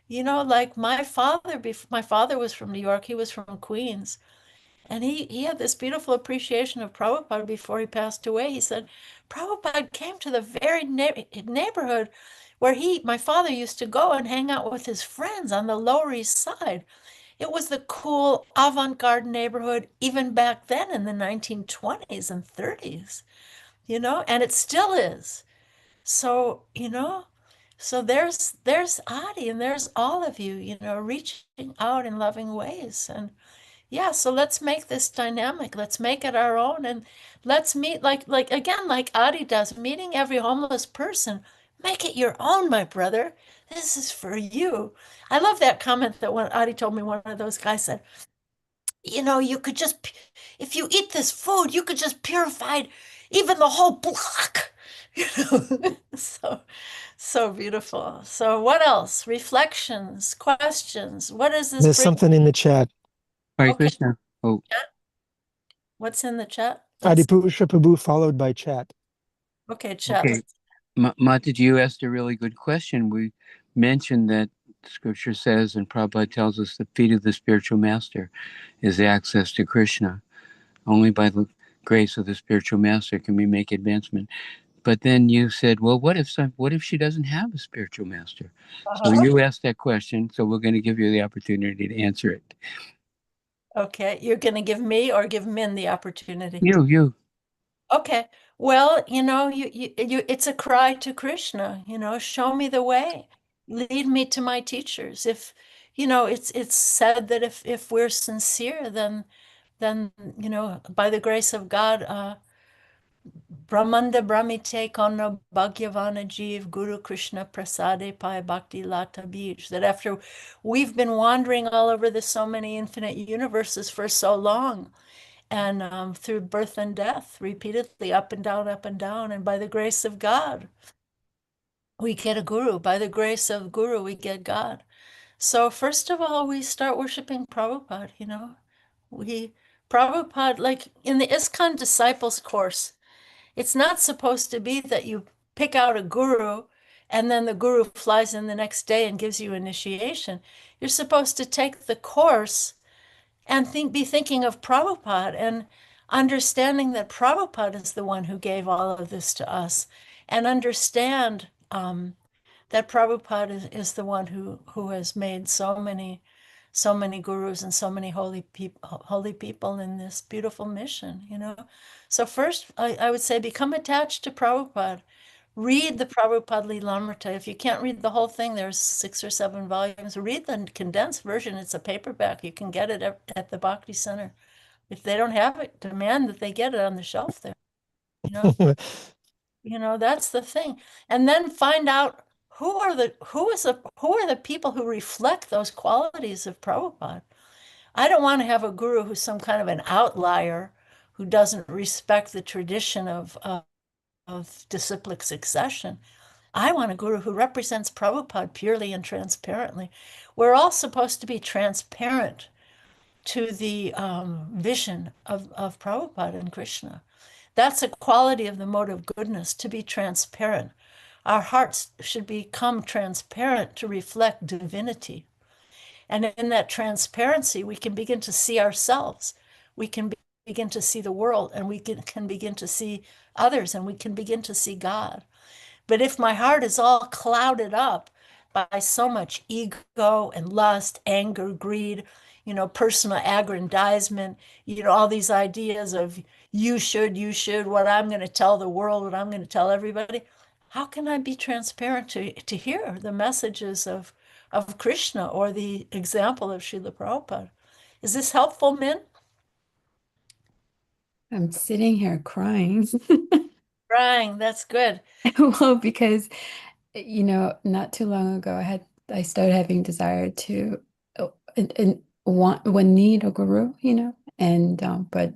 Like my father was from New York, he was from Queens. And he had this beautiful appreciation of Prabhupada before he passed away. He said, Prabhupada came to the very neighborhood where my father used to go and hang out with his friends on the Lower East Side. It was the cool avant-garde neighborhood even back then in the 1920s and 30s, and it still is. So, so there's Adi and there's all of you, reaching out in loving ways. And yeah, so let's make this dynamic. Let's make it our own, and let's meet like again, like Adi does, meeting every homeless person. Make it your own, my brother. This is for you. I love that comment that when Adi told me, one of those guys said, you could just, if you eat this food, you could just purify even the whole block. So beautiful. So what else? Reflections, questions. What is this there's bring? something in the chat. Hare Okay. Krishna. Oh, What's in the chat? Adipusha Prabhu followed by chat. Okay, chat. okay. Mataji, you asked a really good question. We mentioned that Scripture says, and Prabhupada tells us, the feet of the spiritual master is the access to Krishna. Only by the grace of the spiritual master can we make advancement. But then you said, well, what if she doesn't have a spiritual master? So you asked that question, so we're going to give you the opportunity to answer it. Okay, you're going to give me or give Min the opportunity? You. Okay. Well, it's a cry to Krishna, show me the way. Lead me to my teachers. If, it's said that if we're sincere, then, by the grace of God, Brahmanda Brahmite Kono Bhagavana Jeev Guru Krishna Prasade Pai Bhakti Lata Bij. That after we've been wandering all over the so many infinite universes for so long, and through birth and death, repeatedly up and down, and by the grace of God, we get a guru. By the grace of guru, we get God. So first of all, we start worshiping Prabhupada, Prabhupada, like in the ISKCON Disciples course, it's not supposed to be that you pick out a guru and then the guru flies in the next day and gives you initiation. You're supposed to take the course and be thinking of Prabhupada and understanding that Prabhupada is the one who gave all of this to us, and understand that Prabhupada is the one who has made so many gurus and so many holy people in this beautiful mission. So first, I would say become attached to Prabhupada. Read the Prabhupada Lilamrita. If you can't read the whole thing, there's 6 or 7 volumes. Read the condensed version. It's a paperback. You can get it at the Bhakti Center. If they don't have it, demand that they get it on the shelf there. That's the thing. And then find out who are the people who reflect those qualities of Prabhupada. I don't want to have a guru who's some kind of an outlier who doesn't respect the tradition of disciplic succession. I want a guru who represents Prabhupada purely and transparently. We're all supposed to be transparent to the vision of Prabhupada and Krishna. That's a quality of the mode of goodness, to be transparent. Our hearts should become transparent to reflect divinity. And in that transparency, we can begin to see ourselves. We can begin to see the world, and we can begin to see others, and we can begin to see God. But if my heart is all clouded up by so much ego and lust, anger, greed, personal aggrandizement, all these ideas of you should, what I'm going to tell the world, what I'm going to tell everybody, how can I be transparent to hear the messages of Krishna or the example of Srila Prabhupada? Is this helpful, Min? I'm sitting here crying. Crying, that's good. Well, because not too long ago, I started having desire to and want when need a guru, and but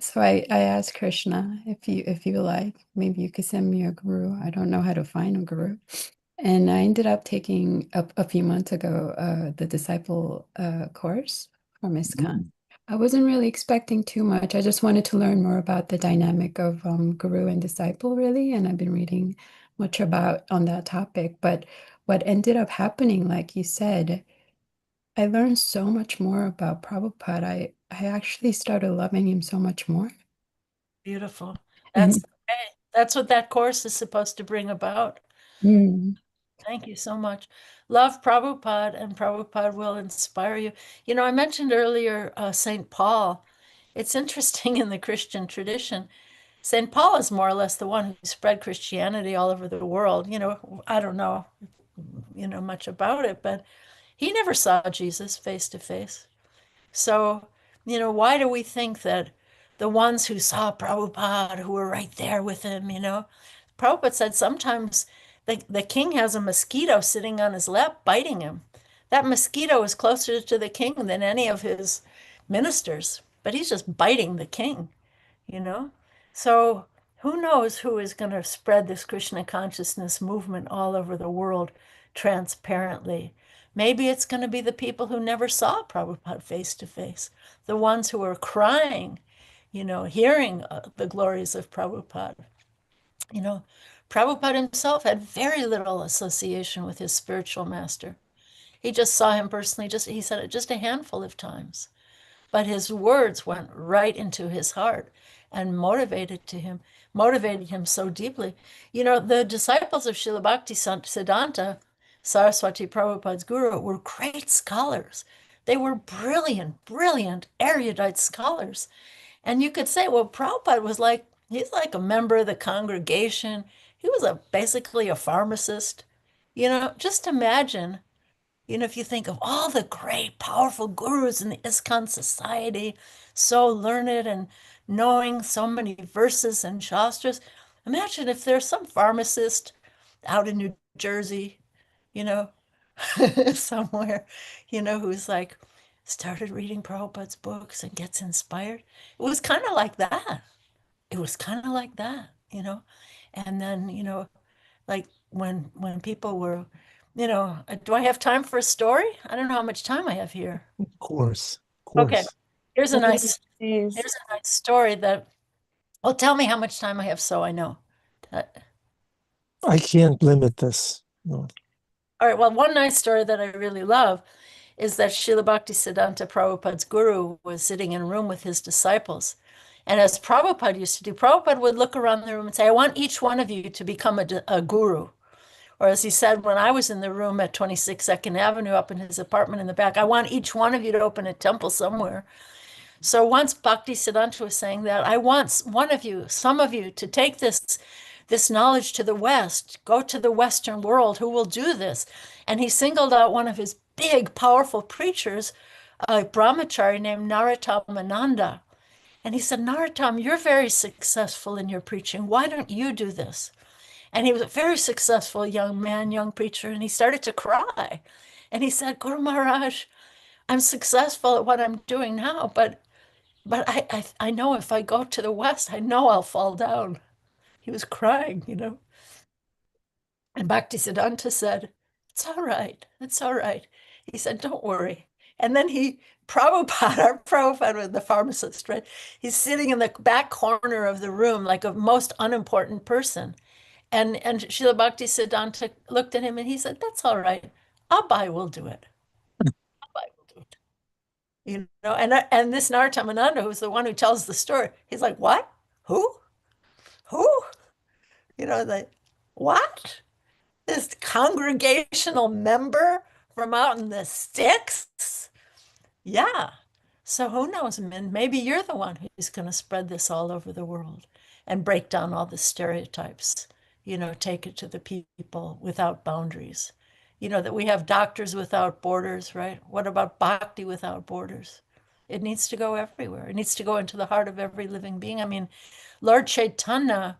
so I asked Krishna, if you like, maybe you could send me a guru. I don't know how to find a guru. And I ended up taking a few months ago the disciple course from ISKCON. I wasn't really expecting too much. I just wanted to learn more about the dynamic of guru and disciple, really. And I've been reading much about on that topic. But what ended up happening, like you said, I learned so much more about Prabhupada. I actually started loving him so much more. Beautiful. That's great. That's what that course is supposed to bring about. Mm. Thank you so much. Love Prabhupada, and Prabhupada will inspire you. I mentioned earlier St. Paul. It's interesting in the Christian tradition. St. Paul is more or less the one who spread Christianity all over the world. I don't know, much about it, but he never saw Jesus face to face. So, why do we think that the ones who saw Prabhupada, who were right there with him, Prabhupada said sometimes the king has a mosquito sitting on his lap biting him. That mosquito is closer to the king than any of his ministers, but he's just biting the king, you know? So who knows who is going to spread this Krishna consciousness movement all over the world transparently? Maybe it's going to be the people who never saw Prabhupada face to face, the ones who are crying, hearing the glories of Prabhupada. Prabhupada himself had very little association with his spiritual master. He just saw him personally, he said it just a handful of times. But his words went right into his heart and motivated him so deeply. You know, the disciples of Srila Bhakti Siddhanta, Saraswati Prabhupada's guru, were great scholars. They were brilliant, erudite scholars. And you could say, well, Prabhupada was like, he's like a member of the congregation. He was basically a pharmacist. You know, just imagine, you know, if you think of all the great, powerful gurus in the ISKCON society, so learned and knowing so many verses and shastras, imagine if there's some pharmacist out in New Jersey, you know, somewhere, you know, who's like started reading Prabhupada's books and gets inspired. It was kind of like that. It was kind of like that, you know. And then, you know, like when people were, you know, do I have time for a story? I don't know how much time I have here. Of course. Of Okay. course. Here's a nice Please. here's a nice story that, well, tell me how much time I have so I know. I can't limit this. No. All right, well, one nice story that I really love is that Srila Bhaktisiddhanta Prabhupada's guru was sitting in a room with his disciples. And as Prabhupada used to do, Prabhupada would look around the room and say, I want each one of you to become a guru. Or as he said, when I was in the room at 26 2nd Avenue up in his apartment in the back, I want each one of you to open a temple somewhere. So once Bhaktisiddhanta was saying that, I want one of you, some of you, to take this knowledge to the West, go to the Western world, who will do this? And he singled out one of his big, powerful preachers, a brahmachari named Narottam. And he said, Narottam, you're very successful in your preaching. Why don't you do this? And he was a very successful young man, young preacher, and he started to cry. And he said, Guru Maharaj, I'm successful at what I'm doing now, but I know if I go to the West, I know I'll fall down. He was crying, you know. And Bhaktisiddhanta said, it's all right. It's all right. He said, don't worry. And then our Prabhupada was the pharmacist, right? He's sitting in the back corner of the room like a most unimportant person. And Srila Bhaktisiddhanta looked at him and he said, that's all right. Abai will do it. Abai will do it. You know, and this Narottam, who's the one who tells the story, he's like, what? Who? Who? You know, what? This congregational member from out in the sticks? Yeah. So who knows, Min? Maybe you're the one who's going to spread this all over the world and break down all the stereotypes, you know, take it to the people without boundaries. You know, that we have doctors without borders, right? What about bhakti without borders? It needs to go everywhere. It needs to go into the heart of every living being. I mean, Lord Chaitanya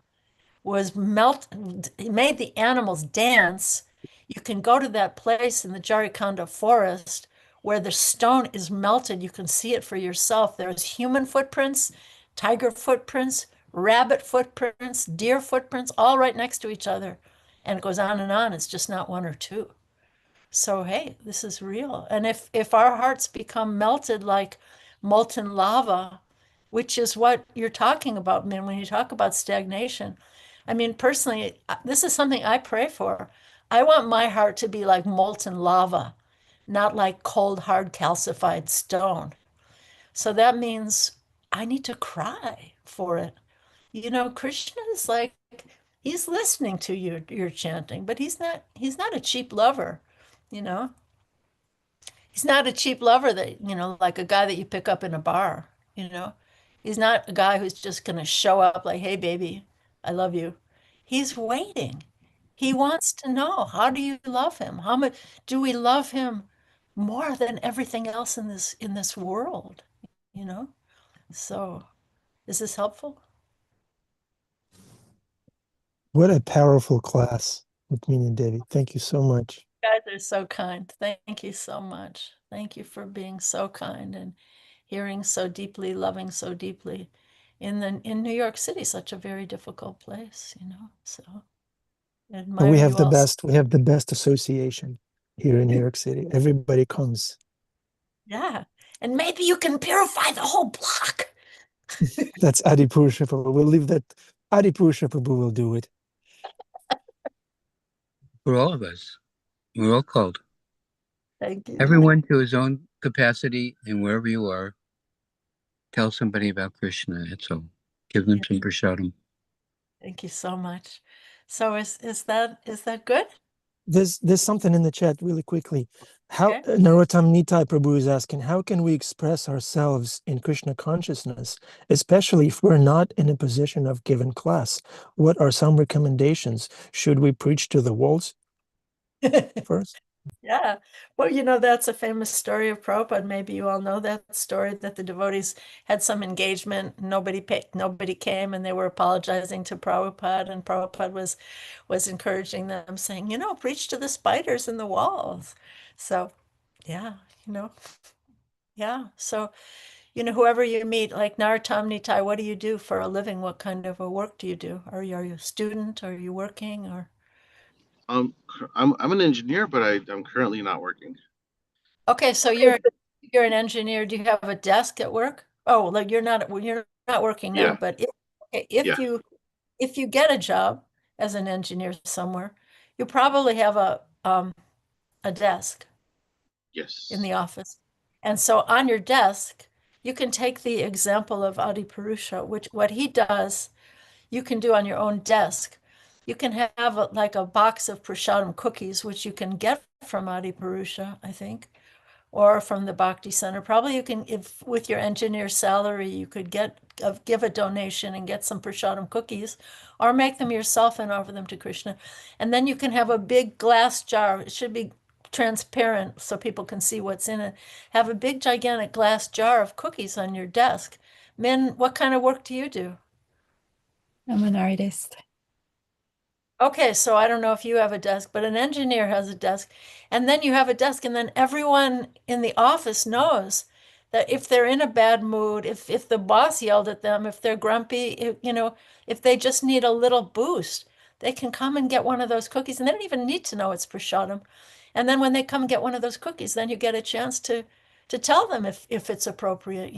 he made the animals dance. You can go to that place in the Jarikhanda forest where the stone is melted. You can see it for yourself. There's human footprints, tiger footprints, rabbit footprints, deer footprints, all right next to each other. And it goes on and on. It's just not one or two. So, hey, this is real. And if our hearts become melted like molten lava, which is what you're talking about, Min, when you talk about stagnation. I mean, personally, this is something I pray for. I want my heart to be like molten lava, not like cold, hard, calcified stone. So that means I need to cry for it. You know, Krishna is like, he's listening to your chanting, but he's not a cheap lover, you know. He's not a cheap lover that, you know, like a guy that you pick up in a bar, you know. He's not a guy who's just going to show up like, hey, baby, I love you. He's waiting. He wants to know, how do you love him? How much do we love him more than everything else in this world, you know? So, is this helpful? What a powerful class, Rukmini and Devi. Thank you so much. You guys are so kind. Thank you so much. Thank you for being so kind and hearing so deeply, loving so deeply in New York City, such a very difficult place, you know. So I But admire we have you the all. best. We have the best association here in New York City. Everybody comes. Yeah. And maybe you can purify the whole block. That's Adipurusha Prabhu. We'll leave that. Adipurusha Prabhu will do it. For all of us, we're all called. Thank you. Everyone to his own capacity, and wherever you are, tell somebody about Krishna. That's all. Give them some prasadam. Thank you so much. So is that good? There's something in the chat really quickly. How Okay. Narottam Nitai Prabhu is asking, how can we express ourselves in Krishna consciousness, especially if we're not in a position of giving class? What are some recommendations? Should we preach to the walls first? Yeah. Well, that's a famous story of Prabhupada. Maybe you all know that story that the devotees had some engagement, nobody came, and they were apologizing to Prabhupada, and Prabhupada was encouraging them, saying, preach to the spiders in the walls. So, yeah, you know, yeah. So, whoever you meet, like Narottam Nitai, what do you do for a living? What kind of a work do you do? Are you a student? Are you working? Or I'm an engineer, but I'm currently not working. okay, so you're an engineer. Do you have a desk at work? Oh, like you're not working now, Yeah, but if yeah, you get a job as an engineer somewhere, you probably have a desk in yes, the office. And so on your desk, you can take the example of Adi Purusha, which what he does, you can do on your own desk. You can have like a box of prasadam cookies, which you can get from Adi Purusha, I think, or from the Bhakti Center. Probably you can, if with your engineer salary, you could give a donation and get some prasadam cookies, or make them yourself and offer them to Krishna. And then you can have a big glass jar. It should be transparent so people can see what's in it. Have a big, gigantic glass jar of cookies on your desk. Min, what kind of work do you do? I'm an artist. Okay, so I don't know if you have a desk, but an engineer has a desk. And then you have a desk, and then everyone in the office knows that if they're in a bad mood, if the boss yelled at them, if they're grumpy, if they just need a little boost, they can come and get one of those cookies. And they don't even need to know it's prasadam. And then when they come get one of those cookies, then you get a chance to tell them if it's appropriate.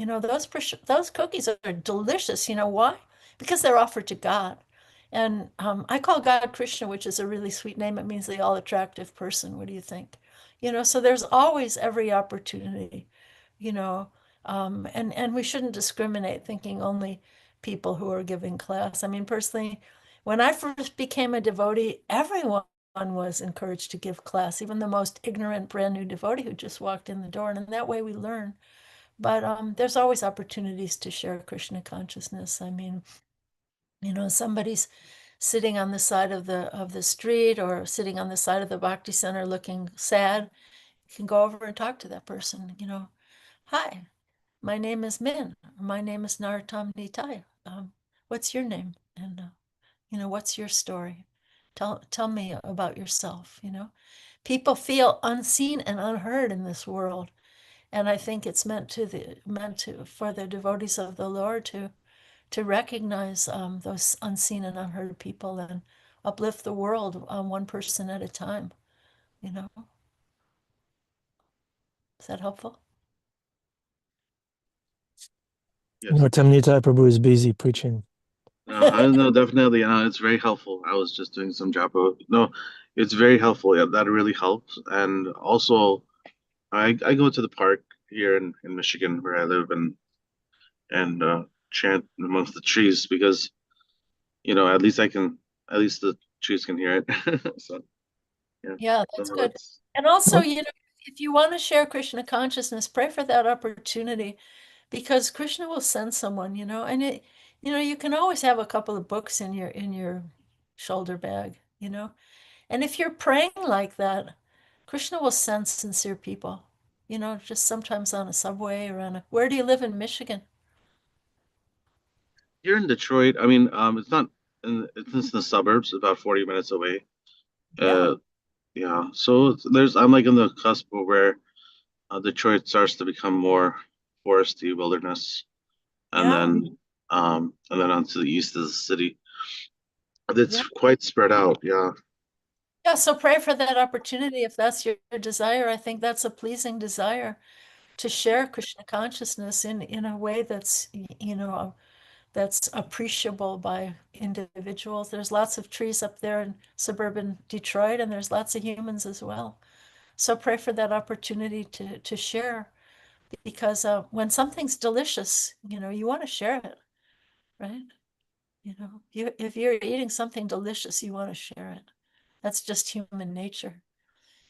Those cookies are delicious. You know why? Because they're offered to God. And I call God Krishna, which is a really sweet name. It means the all attractive person. What do you think? So there's always every opportunity, you know, and we shouldn't discriminate thinking only people who are giving class. I mean, personally, when I first became a devotee, everyone was encouraged to give class, even the most ignorant brand new devotee who just walked in the door. And in that way we learn. But there's always opportunities to share Krishna consciousness. I mean, somebody's sitting on the side of the street or sitting on the side of the Bhakti Center looking sad, you can go over and talk to that person, hi, my name is Min, or my name is Narottam Nitai. What's your name? And what's your story? Tell me about yourself. People feel unseen and unheard in this world. And I think it's meant to for the devotees of the Lord to recognize those unseen and unheard people and uplift the world one person at a time. You know, is that helpful? yes. Narottam Nitai Prabhu is busy preaching. No, I know definitely. It's very helpful. I was just doing some job. No, it's very helpful. Yeah, that really helps. And also, I go to the park here in Michigan where I live and chant amongst the trees because at least at least the trees can hear it. So yeah, Yeah, that's so good. it's And also, What? if you want to share Krishna consciousness, pray for that opportunity because Krishna will send someone, and you can always have a couple of books in your shoulder bag. And if you're praying like that, Krishna will send sincere people, just sometimes on a subway or where do you live in Michigan? here in Detroit. I mean, it's in the suburbs, about 40 minutes away. Yeah, Uh, yeah. So I'm like in the cusp of where Detroit starts to become more foresty wilderness, and yeah, then onto the east of the city. yeah. It's quite spread out. Yeah. Yeah, so pray for that opportunity if that's your desire. I think that's a pleasing desire to share Krishna consciousness in a way that's appreciable by individuals. There's lots of trees up there in suburban Detroit, and there's lots of humans as well. So pray for that opportunity to share, because when something's delicious, you want to share it, right? If you're eating something delicious, you want to share it. That's just human nature.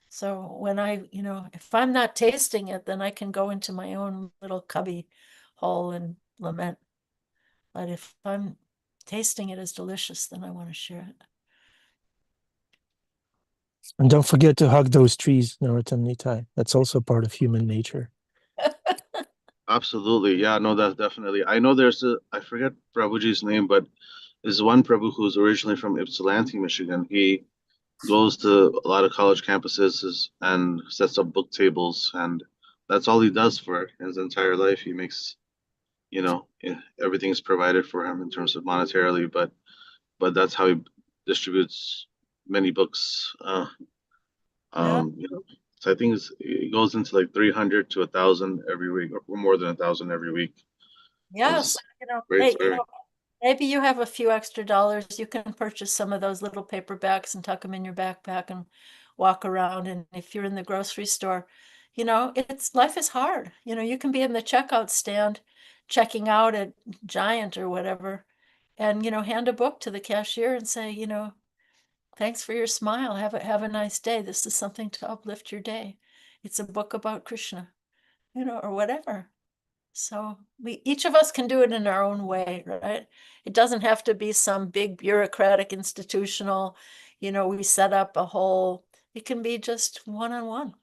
So when if I'm not tasting it, then I can go into my own little cubby hole and lament. But if I'm tasting it as delicious, then I want to share it. And don't forget to hug those trees, Narottam Nitai. That's also part of human nature. Absolutely. Yeah, no, that's definitely. I know I forget Prabhuji's name, but there's one Prabhu who's originally from Ypsilanti, Michigan. He goes to a lot of college campuses and sets up book tables, and that's all he does for his entire life. He makes, everything's provided for him in terms of monetarily, but that's how he distributes many books. Yeah. So I think it goes into like 300 to 1,000 every week, or more than 1,000 every week. Yes. Great story. Maybe you have a few extra dollars. You can purchase some of those little paperbacks and tuck them in your backpack and walk around. And if you're in the grocery store, life is hard. You can be in the checkout stand checking out at Giant or whatever, and hand a book to the cashier and say, thanks for your smile. Have a nice day. This is something to uplift your day. It's a book about Krishna, or whatever. So each of us can do it in our own way, right? It doesn't have to be some big bureaucratic institutional, we set up it can be just one-on-one.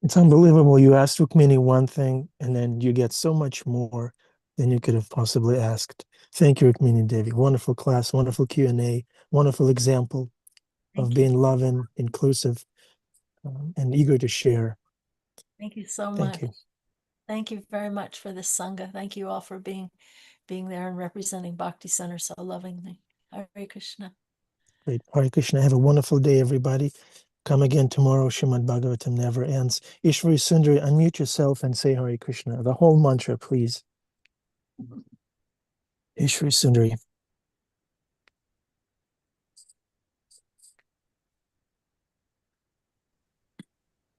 It's unbelievable. You asked Rukmini one thing, and then you get so much more than you could have possibly asked. Thank you, Rukmini Devi. Wonderful class, wonderful Q&A, wonderful example of being loving, inclusive, and eager to share. Thank you so much. Thank you. Thank you very much for this Sangha. Thank you all for being there and representing Bhakti Center so lovingly. Hare Krishna. Great. Hare Krishna. Have a wonderful day, everybody. Come again tomorrow. Srimad Bhagavatam never ends. Ishwari Sundari, unmute yourself and say Hare Krishna. The whole mantra, please. Ishwari Sundari.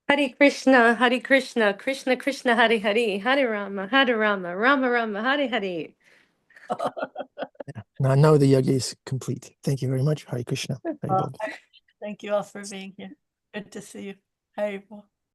Hare Krishna, Krishna Krishna, Hare Hare, Hare Rama, Rama Rama, Hare Hare. Now the yoga is complete. Thank you very much. Hare Krishna. Hare Bol. Thank you all for being here. Good to see you. Hare Bol.